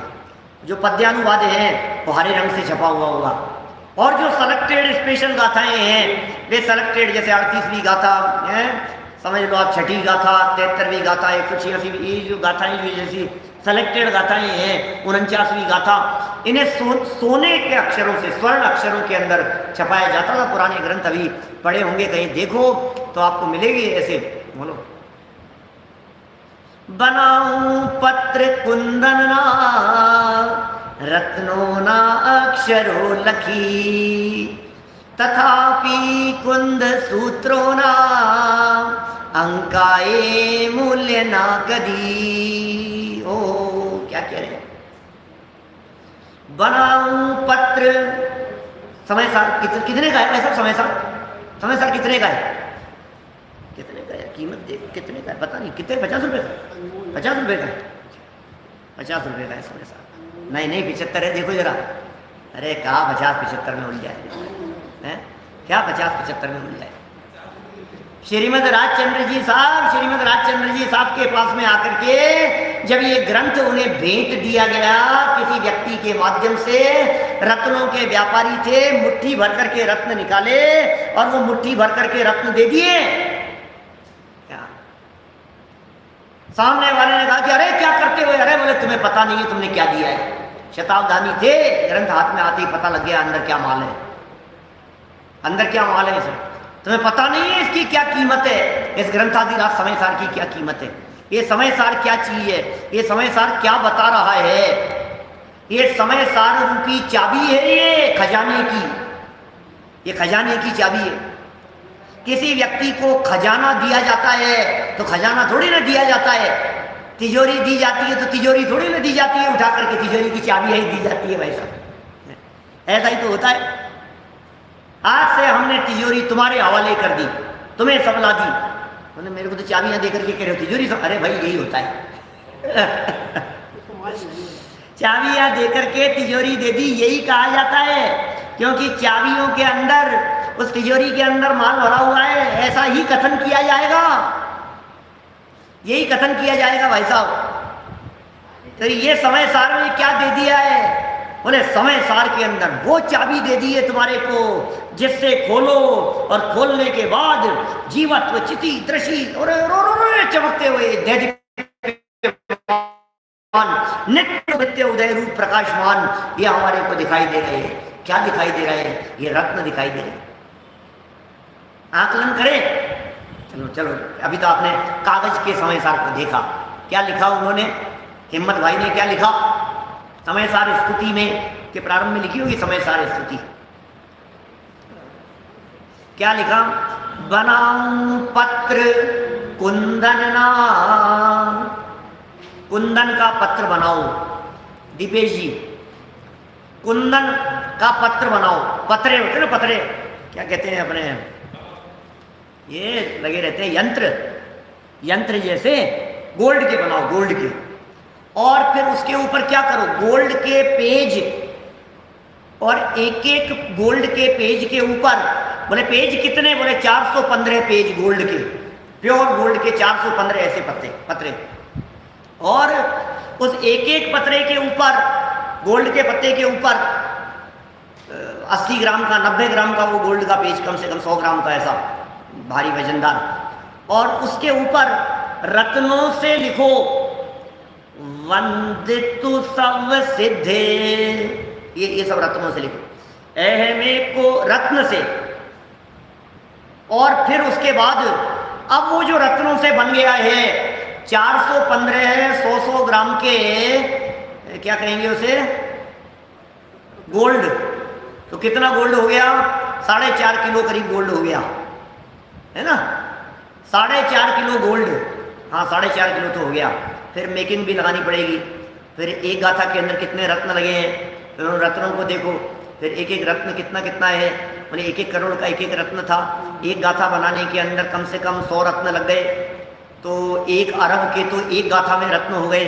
जो पद्यानुवाद हैं वो हरे रंग से छपा हुआ होगा। और जो सेलेक्टेड स्पेशल गाथाएं हैं वे सेलेक्टेड, जैसे 38वीं गाथा है, समझ लो आप, 6ठी गाथा, 73वीं गाथा, 186, ये जो गाथाएं जो जैसी सेलेक्टेड गाथाएं हैं, 49वीं गाथा, इन्हें सोने के अक्षरों से, स्वर्ण अक्षरों के अंदर छपाया जाता था। पुराने ग्रंथ अभी पढ़े होंगे, कहीं देखो तो आपको मिलेगी ऐसे। बोलो, बनाऊं पत्र कुंदन ना, रत्नों ना अक्षरों लखी, तथापि कुंद सूत्रों ना, अंकाए मूल्य ना कदी। ओ क्या कह रहे हैं? बनाऊं पत्र, समय सार कितने का है? ऐसा समय सार कितने का है? कितने का है? कीमत देख कितने का है, पता नहीं कितने, 50 रुपये का, 50 रुपये का, 50 रुपये का है समय सार। नहीं नहीं 75 है, देखो जरा। अरे कहा 50-75 में उल जाए हैं, क्या 50-75 में उल जाए। श्रीमद राजचंद्र जी साहब के पास में आकर के जब ये ग्रंथ उन्हें भेंट दिया गया किसी व्यक्ति के माध्यम से, रत्नों के व्यापारी थे, मुट्ठी भर करके रत्न निकाले और वो मुट्ठी भर करके रत्न दे दिए। क्या सामने वाले ने कहा कि अरे क्या करते हो? अरे बोले तुम्हें पता नहीं है तुमने क्या दिया है। शताब्दानी थे, ग्रंथ हाथ में आते ही पता लग गया अंदर क्या माल है, अंदर क्या माल है इसमें। तुम्हें पता नहीं है इसकी क्या कीमत है, इस ग्रंथादिराज समय सार की क्या कीमत है, ये समय सार क्या चीज है, ये समय सार क्या बता रहा है। ये समय सार रूपी चाबी है, ये खजाने की, ये खजाने की चाबी है। किसी व्यक्ति को खजाना दिया जाता है तो खजाना थोड़ी ना दिया जाता है, तिजोरी दी जाती है तो तिजोरी थोड़ी ना दी जाती है, उठा करके तिजोरी की चाबी ही दी जाती है। वैसा ऐसा ही तो होता है। आज से हमने तिजोरी तुम्हारे हवाले कर दी, तुम्हें सबला दी, उन्होंने मेरे को तो चाबियां दे करके कह रहे हो तिजोरी सब। अरे भाई यही होता है चाबियां दे करके तिजोरी दे दी, यही कहा जाता है, क्योंकि चाबियों के अंदर, उस तिजोरी के अंदर माल भरा हुआ है, ऐसा ही कथन किया जाएगा, यही कथन किया जाएगा भाई साहब। तो ये समय सार में क्या दे दिया है? बोले समय सार के अंदर वो चाबी दे दी है तुम्हारे को, जिससे खोलो और खोलने के बाद जीवत्व चिति दृषि और चमकते हुए नित्य उदय रूप प्रकाशमान ये हमारे को दिखाई दे रहे हैं। क्या दिखाई दे रहे हैं? ये रत्न दिखाई दे रहे हैं। आकलन करें। चलो चलो, अभी तो आपने कागज के समय सार को देखा, क्या लिखा उन्होंने, हिम्मत भाई ने क्या लिखा समय सार स्तुति में, के प्रारंभ में लिखी होगी समय सार स्तुति। क्या लिखा? बनाऊं पत्र कुंदन ना, कुंदन का पत्र बनाओ। दीपेश जी, कुंदन का पत्र बनाओ। पत्रे होते ना, पत्रे क्या कहते हैं अपने, ये लगे रहते हैं यंत्र, यंत्र जैसे गोल्ड के बनाओ, गोल्ड के। और फिर उसके ऊपर क्या करो, गोल्ड के पेज, और एक एक गोल्ड के पेज के ऊपर, बोले पेज कितने? बोले 415 पेज गोल्ड के, प्योर गोल्ड के 415 ऐसे पत्रे। और उस एक एक पत्रे के ऊपर, गोल्ड के पत्ते के ऊपर 80 ग्राम का, 90 ग्राम का वो गोल्ड का पेज, कम से कम 100 ग्राम का, ऐसा भारी वजनदार। और उसके ऊपर रत्नों से लिखो वंदितु सब सिद्धे, ये सब रत्नों से लिखो, अहमे को रत्न से। और फिर उसके बाद अब वो जो रत्नों से बन गया है 415 100 ग्राम के, क्या कहेंगे उसे, गोल्ड, तो कितना गोल्ड हो गया? 4.5 किलो करीब गोल्ड हो गया, है ना? 4.5 किलो गोल्ड, हाँ 4.5 किलो तो हो गया। फिर मेकिंग भी लगानी पड़ेगी। फिर एक गाथा के अंदर कितने रत्न लगे हैं, फिर उन रत्नों को देखो, फिर एक एक रत्न कितना कितना है, बोले 1-1 करोड़ का एक एक रत्न था। एक गाथा बनाने के अंदर कम से कम 100 रत्न लग गए, तो 1 अरब के तो एक गाथा में रत्न हो गए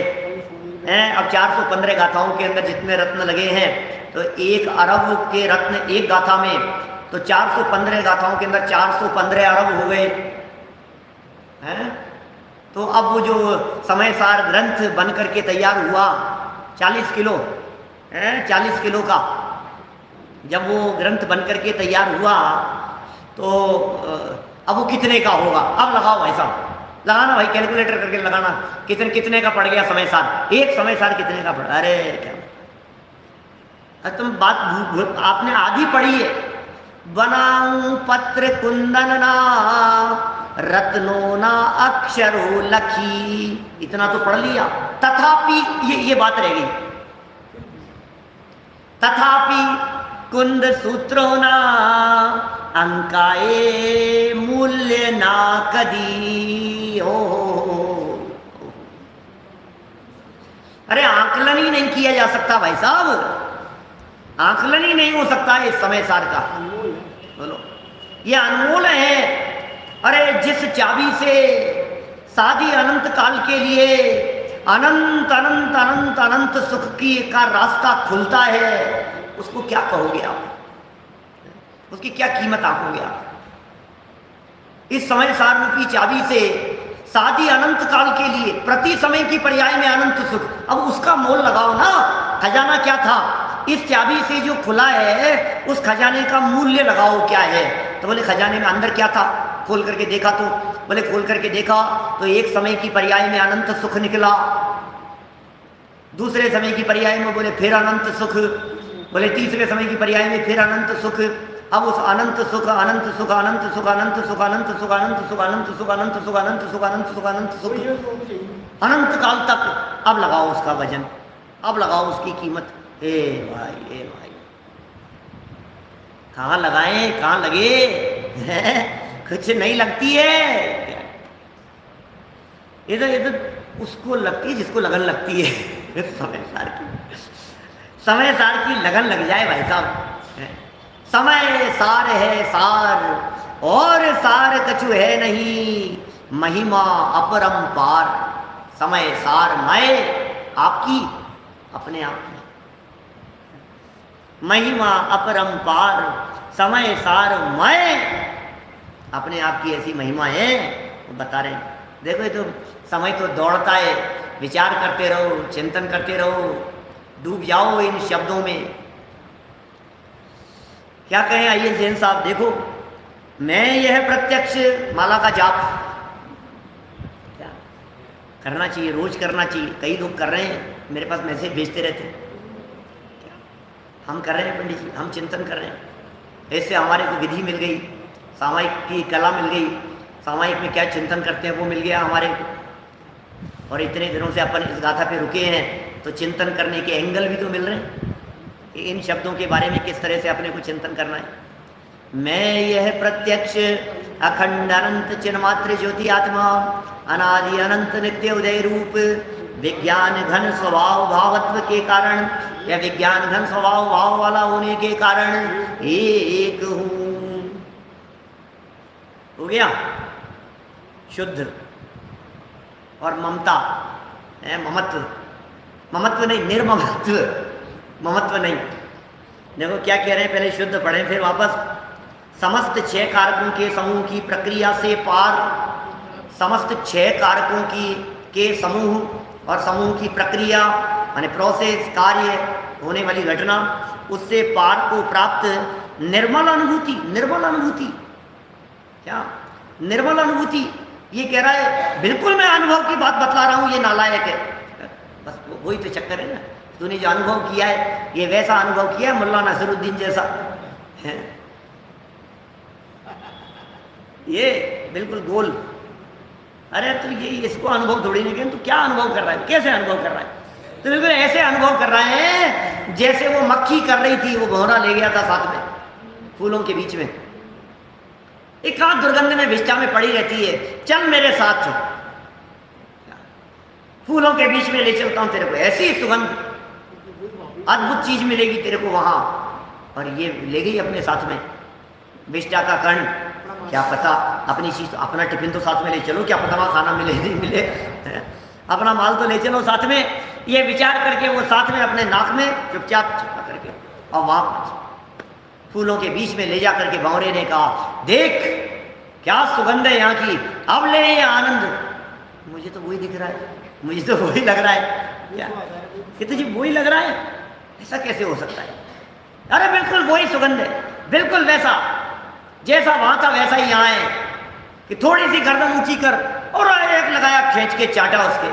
हैं। अब 415 गाथाओं के अंदर जितने रत्न लगे हैं, तो 1 अरब के रत्न एक गाथा में, तो 415 गाथाओं के अंदर 415 अरब हो गए हैं। तो अब वो जो समय सार ग्रंथ बन करके तैयार हुआ 40 किलो, 40 किलो का जब वो ग्रंथ बन करके तैयार हुआ, तो अब वो कितने का होगा? अब लगाओ भाई साहब, लगाना भाई, कैलकुलेटर करके लगाना, कितने का पड़ गया समय सार, एक समय सार कितने का पड़ा? अरे क्या तुम बात आपने आधी पढ़ी है। बनाऊं पत्र कुंदन ना, रत्नो ना अक्षरो लखी, इतना तो पढ़ लिया। तथापि ये बात रह गई, तथापि कुंद सूत्रो ना अंकाए मूल्य ना कदी हो। अरे आकलन ही नहीं किया जा सकता भाई साहब, आकलन ही नहीं हो सकता इस समय सार का। बोलो, ये अनमोल है, अरे जिस चाबी से शादी अनंत काल के लिए अनंत अनंत अनंत अनंत सुख की का रास्ता खुलता है, उसको क्या कहोगे आप? उसकी क्या कीमत आंकोगे आप? इस समय सार रूपी चाबी से शादी अनंत काल के लिए प्रति समय की पर्याय में अनंत सुख, अब उसका मोल लगाओ ना। खजाना क्या था? इस चाबी से जो खुला है उस खजाने का मूल्य लगाओ क्या है। तो बोले खजाने में अंदर क्या था? खोल करके देखा तो बोले खोल करके देखा तो एक समय की पर्याय में अनंत सुख निकला, दूसरे समय की पर्याय में बोले फिर अनंत सुख, बोले तीसरे समय की पर्याय में फिर अनंत सुख। अब उस अनंत सुख अनंत सुख अनंत सुख अनंत सुख अनंत सुख अनंत सुख अनंत सुख अनंत सुख अनंत सुख अनंत सुख अनंत सुख अनंत काल तक अब लगाओ उसका वजन, अब लगाओ उसकी कीमत। ए भाई कहाँ लगाएं, कहाँ लगे? कुछ नहीं लगती है। ये तो उसको लगती है जिसको लगन लगती है। समय सार की लगन लग जाए भाई साहब। समय सार है सार और सार कछु है नहीं, महिमा अपरंपार। समय सार मैं आपकी अपने आप की, महिमा अपरंपार। समय सार मैं अपने आप की ऐसी महिमा है, वो बता रहे हैं। देखो ये तो समय तो दौड़ता है, विचार करते रहो, चिंतन करते रहो, डूब जाओ इन शब्दों में। क्या कहें आइए जैन साहब, देखो मैं यह प्रत्यक्ष माला का जाप क्या करना चाहिए, रोज करना चाहिए। कई लोग कर रहे हैं, मेरे पास मैसेज भेजते रहते हैं, हम कर रहे हैं पंडित जी, हम चिंतन कर रहे हैं। ऐसे हमारे को विधि मिल गई, सामायिक की कला मिल गई, सामायिक में क्या चिंतन करते हैं वो मिल गया हमारे को। और इतने दिनों से अपन इस गाथा पे रुके हैं तो चिंतन करने के एंगल भी तो मिल रहे हैं कि इन शब्दों के बारे में किस तरह से अपने को चिंतन करना है। मैं यह प्रत्यक्ष अखंड अनंत चिन्मात्र ज्योति आत्मा, अनादि अनंत नित्य उदय रूप, विज्ञान घन स्वभाव भावत्व के कारण या विज्ञान घन स्वभाव भाव वाला होने के कारण एक हूँ। हो गया शुद्ध। और ममता है, ममत्व, ममत्व नहीं निर्ममत्व, ममत्व नहीं। देखो क्या कह रहे हैं, पहले शुद्ध पढ़ें फिर वापस। समस्त 6 कारकों के समूह की प्रक्रिया से पार, समस्त 6 कारकों की के समूह और समूह की प्रक्रिया माने प्रोसेस, कार्य होने वाली घटना, उससे पार को प्राप्त निर्मल अनुभूति। निर्मल अनुभूति क्या? निर्मल अनुभूति। ये कह रहा है बिल्कुल मैं अनुभव की बात बतला रहा हूं, ये नालायक है। बस वही तो चक्कर है ना, तूने जो अनुभव किया है ये वैसा अनुभव किया है मुल्ला नसरुद्दीन जैसा है, ये बिल्कुल गोल। अरे तो ये इसको अनुभव थोड़ी नहीं, तो क्या अनुभव कर रहा है, कैसे अनुभव कर रहा है? तो बिल्कुल ऐसे अनुभव कर रहा है जैसे वो मक्खी कर रही थी, वो भौरा ले गया था साथ में फूलों के बीच में। एक आध दुर्गंध में विष्ठा में पड़ी रहती है, चल मेरे साथ फूलों के बीच में ले चलता हूं तेरे को, ऐसी सुगंध अद्भुत चीज मिलेगी तेरे को वहां। और ये ले गई अपने साथ में विष्ठा का कर्ण। क्या पता अपनी चीज तो, अपना टिफिन तो साथ में ले चलो, क्या पता वहां खाना मिले नहीं मिले, अपना माल तो ले चलो साथ में। ये विचार करके वो साथ में अपने नाक में चुपचाप छिपा करके और वहां फूलों के बीच में ले जा करके भंवरे ने कहा, देख क्या सुगंध है यहाँ की, अब ले ये आनंद। मुझे तो वही दिख रहा है, मुझे तो वही लग रहा है। क्या कि तुझे वही लग रहा है? ऐसा कैसे हो सकता है? अरे बिल्कुल वही सुगंध है, बिल्कुल वैसा जैसा वहां था वैसा ही यहाँ है कि थोड़ी सी गर्दन ऊंची कर और एक लगाया, खींच के चाटा उसके,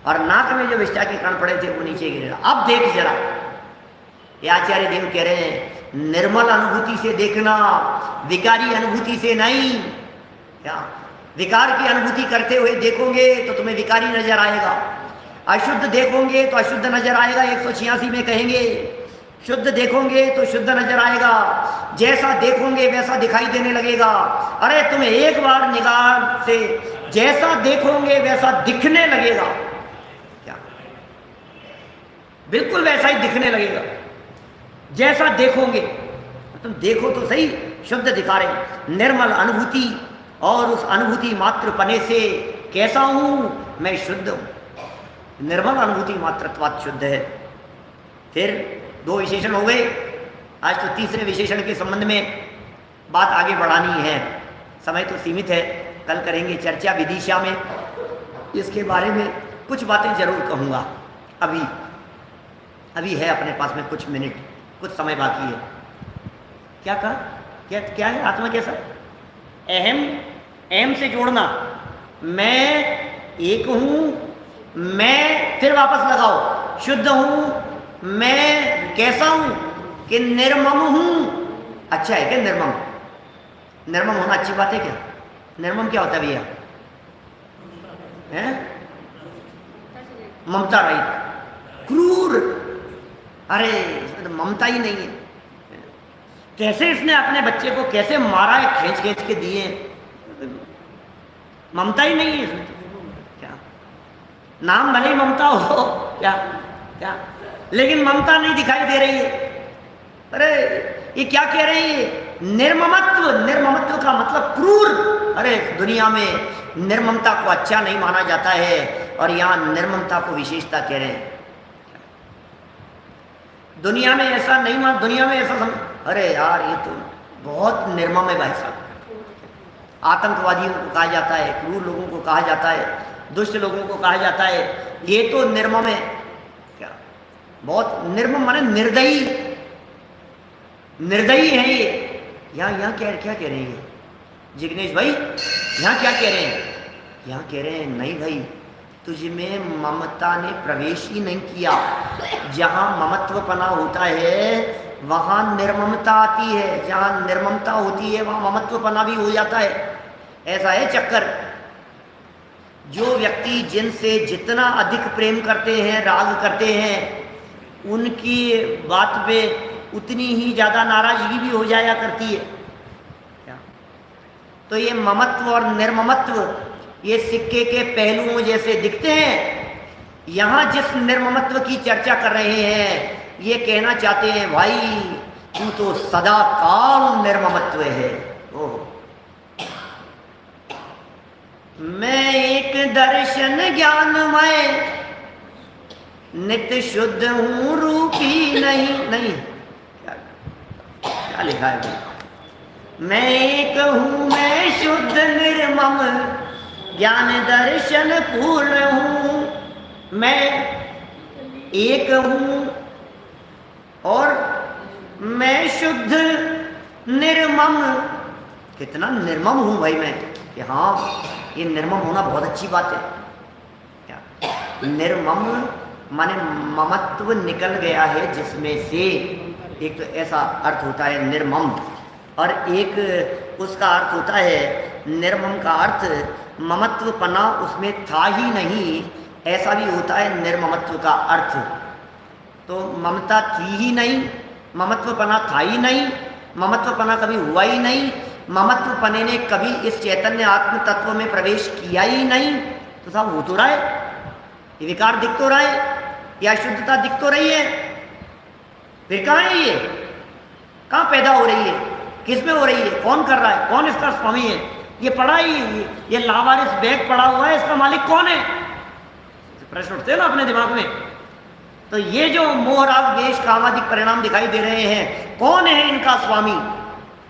और नाक में जो विष्ठा के कण पड़े थे वो नीचे गिरेगा। अब देख जरा, ये आचार्य देव कह रहे हैं निर्मल अनुभूति से देखना, विकारी अनुभूति से नहीं। क्या विकार की अनुभूति करते हुए देखोगे तो तुम्हें विकारी नजर आएगा, अशुद्ध देखोगे तो अशुद्ध नजर आएगा। 186 में कहेंगे शुद्ध देखोगे तो शुद्ध नजर आएगा, जैसा देखोगे वैसा दिखाई देने लगेगा। अरे तुम्हें एक बार निगाह से जैसा देखोगे वैसा दिखने लगेगा, क्या बिल्कुल वैसा ही दिखने लगेगा जैसा देखोगे। तुम देखो तो सही, शुद्ध दिखा रहे हैं, निर्मल अनुभूति, और उस अनुभूति मात्र पने से कैसा हूं, मैं शुद्ध हूं। निर्मल अनुभूति मात्रत्वात् शुद्ध है। फिर दो विशेषण हो गए। आज तो तीसरे विशेषण के संबंध में बात आगे बढ़ानी है, समय तो सीमित है, कल करेंगे चर्चा विदिशा में। इसके बारे में कुछ बातें जरूर कहूँगा। अभी है अपने पास में कुछ मिनट, कुछ समय बाकी है। क्या कहा, क्या है आत्मा कैसा? अहम से जोड़ना, मैं एक हूँ, मैं, फिर वापस लगाओ, शुद्ध हूँ, मैं कैसा हूँ कि निर्मम हूँ। अच्छा है क्या निर्मम? निर्मम होना अच्छी बात है क्या? निर्मम क्या होता है भैया? हैं? ममता रहित, क्रूर। अरे इसमें तो ममता ही नहीं है। कैसे इसने अपने बच्चे को कैसे मारा है, खींच खींच के दिए, ममता ही नहीं है इसमें तो। क्या नाम भले ही ममता हो, क्या लेकिन ममता नहीं दिखाई दे रही है। अरे ये क्या कह रही है? निर्ममत्व का मतलब क्रूर। अरे दुनिया में निर्ममता को अच्छा नहीं माना जाता है, और यहां निर्ममता को विशेषता कह रहे हैं। दुनिया में ऐसा नहीं मान, दुनिया में ऐसा अरे यार ये तो बहुत निर्मम है भाई साहब। आतंकवादियों को कहा जाता है, क्रूर लोगों को कहा जाता है, दुष्ट लोगों को कहा जाता है, ये तो निर्मम है। क्या बहुत निर्मम माने निर्दयी है ये। यहाँ क्या कह रहे हैं जिग्नेश भाई? यहाँ क्या कह रहे हैं? यहाँ कह रहे हैं नहीं भाई, तुझमें ममता ने प्रवेश ही नहीं किया। जहाँ ममत्वपना होता है वहाँ निर्ममता आती है, जहाँ निर्ममता होती है वहाँ ममत्वपना भी हो जाता है। ऐसा है चक्कर। जो व्यक्ति जिनसे जितना अधिक प्रेम करते हैं, राग करते हैं, उनकी बात पे उतनी ही ज़्यादा नाराजगी भी हो जाया करती है। तो ये ममत्व और निर्ममत्व ये सिक्के के पहलुओं जैसे दिखते हैं। यहाँ जिस निर्ममत्व की चर्चा कर रहे हैं, ये कहना चाहते हैं भाई तू तो सदा काल निर्ममत्व है। ओह, मैं एक दर्शन ज्ञानमय नित्य शुद्ध हूँ, रूपी नहीं। क्या लिखा है भाई? मैं एक हूँ, मैं शुद्ध निर्मम ज्ञान दर्शन पूर्ण हूँ। मैं एक हूँ और मैं शुद्ध निर्मम। कितना निर्मम हूँ भाई मैं, कि हाँ ये निर्मम होना बहुत अच्छी बात है। क्या निर्मम माने ममत्व निकल गया है जिसमें से। एक तो ऐसा अर्थ होता है निर्मम, और एक उसका अर्थ होता है, निर्मम का अर्थ ममत्वपना उसमें था ही नहीं, ऐसा भी होता है निर्ममत्व का अर्थ। तो ममता थी ही नहीं, ममत्वपना था ही नहीं, ममत्वपना कभी हुआ ही नहीं, ममत्वपने ने कभी इस चैतन्य आत्म तत्व में प्रवेश किया ही नहीं। तो साहब हो तो रहा है, ये विकार दिख तो रहा है, या शुद्धता दिख तो रही है, फिर कहाँ है ये? कहाँ पैदा हो रही है? किस में हो रही है? कौन कर रहा है? कौन इसका स्वामी है? ये पड़ा ही, ये लावारिस बैग पड़ा हुआ है, इसका मालिक कौन है? प्रश्न उठते हैं ना अपने दिमाग में। तो ये जो मोह राग द्वेष कामादि परिणाम दिखाई दे रहे हैं, कौन है इनका स्वामी?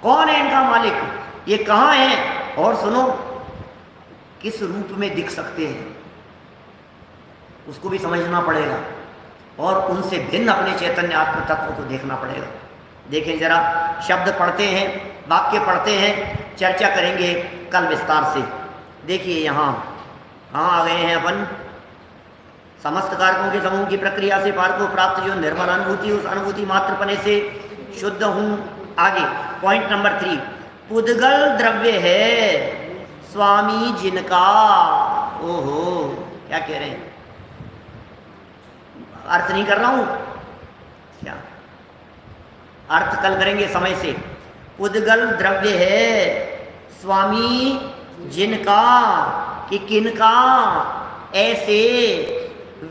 कौन है इनका मालिक? ये कहाँ है? और सुनो, किस रूप में दिख सकते हैं उसको भी समझना पड़ेगा, और उनसे भिन्न अपने चैतन्य आत्म तत्व को देखना पड़ेगा। देखें जरा, शब्द पढ़ते हैं, वाक्य पढ़ते हैं, चर्चा करेंगे कल विस्तार से। देखिए यहाँ कहाँ आ गए हैं अपन? समस्त कारकों के समूह की प्रक्रिया से पार को प्राप्त जो निर्मल अनुभूति, उस अनुभूति मात्रपने से शुद्ध हूँ। आगे पॉइंट नंबर 3, पुद्गल द्रव्य है स्वामी जिनका। ओहो, क्या कह रहे हैं? अर्थ नहीं कर रहा हूं क्या? अर्थ कल करेंगे समय से। पुद्गल द्रव्य है स्वामी जिनका, कि किनका? ऐसे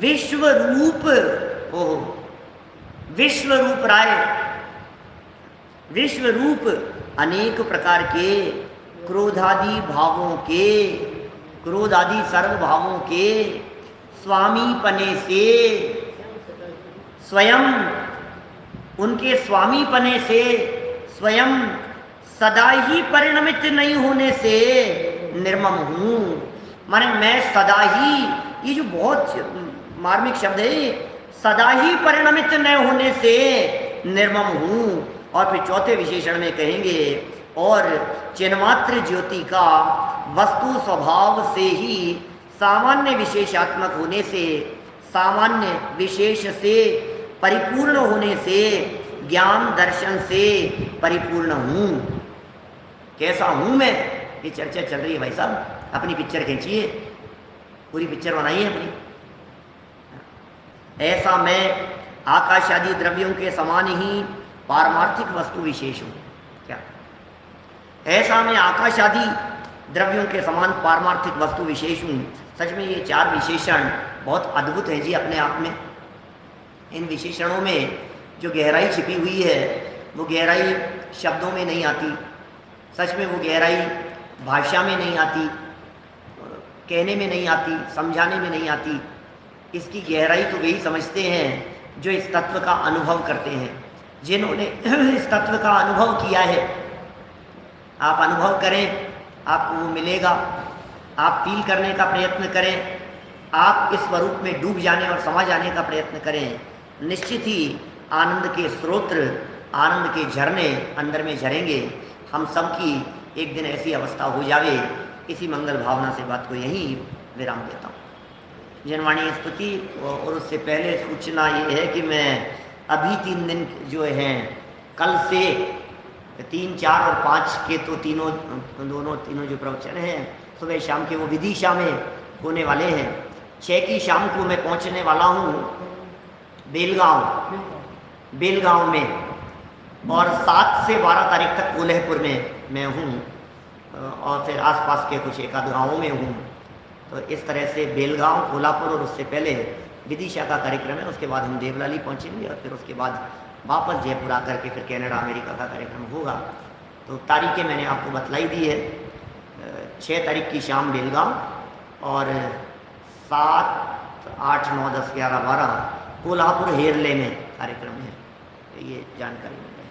विश्व रूप। ओहो, विश्व रूप राय। विश्व रूप अनेक प्रकार के क्रोधादि भावों के, क्रोधादि सर्व भावों के स्वामी पने से, स्वयं उनके स्वामी पने से, स्वयं सदा ही परिणमित नहीं होने से निर्मम हूँ। माने मैं सदा ही, ये जो बहुत मार्मिक शब्द है, सदा ही परिणमित न होने से निर्मम हूँ। और फिर चौथे विशेषण में कहेंगे और चिन्मात्र ज्योति का वस्तु स्वभाव से ही सामान्य विशेषात्मक होने से, सामान्य विशेष से परिपूर्ण होने से, ज्ञान दर्शन से परिपूर्ण हूँ। कैसा हूँ मैं, ये चर्चा चल रही है भाई साहब। अपनी पिक्चर खींचिए, पूरी पिक्चर बनाइए अपनी। ऐसा मैं आकाश आदि द्रव्यों के समान ही पारमार्थिक वस्तु विशेष हूँ। क्या ऐसा मैं आकाश आदि द्रव्यों के समान पारमार्थिक वस्तु विशेष हूँ। सच में ये चार विशेषण बहुत अद्भुत हैं जी अपने आप में। इन विशेषणों में जो गहराई छिपी हुई है वो गहराई शब्दों में नहीं आती। सच में वो गहराई भाषा में नहीं आती, कहने में नहीं आती, समझाने में नहीं आती। इसकी गहराई तो वही समझते हैं जो इस तत्व का अनुभव करते हैं, जिन्होंने इस तत्व का अनुभव किया है। आप अनुभव करें, आपको वो मिलेगा। आप फील करने का प्रयत्न करें, आप इस स्वरूप में डूब जाने और समा जाने का प्रयत्न करें। निश्चित ही आनंद के स्रोत, आनंद के झरने अंदर में झरेंगे। हम सबकी एक दिन ऐसी अवस्था हो जावे। इसी मंगल भावना से बात को यहीं विराम देता हूँ। जनवाणी स्तुति। और उससे पहले सूचना ये है कि मैं अभी 3 दिन जो हैं, कल से 3, 4 और 5 के तो तीनों जो प्रवचन हैं सुबह शाम के वो विदिशा में होने वाले हैं। 6 की शाम को मैं पहुंचने वाला हूं बेलगांव में, और 7 से 12 तारीख तक कोल्हापुर में मैं हूं, और फिर आसपास के कुछ एक आध गाँवों में हूं। तो इस तरह से बेलगांव, कोल्हापुर, और उससे पहले विदिशा का कार्यक्रम है। उसके बाद हम देवलाली पहुंचेंगे और फिर उसके बाद वापस जयपुर आकर के फिर कनाडा अमेरिका का कार्यक्रम होगा। तो तारीखें मैंने आपको बतलाई दी है। 6 तारीख की शाम बेलगांव, और 7, 8, 9, 10, 11, 12 कोल्हापुर हेरले में कार्यक्रम है। तो ये जानकारी मिल रही है।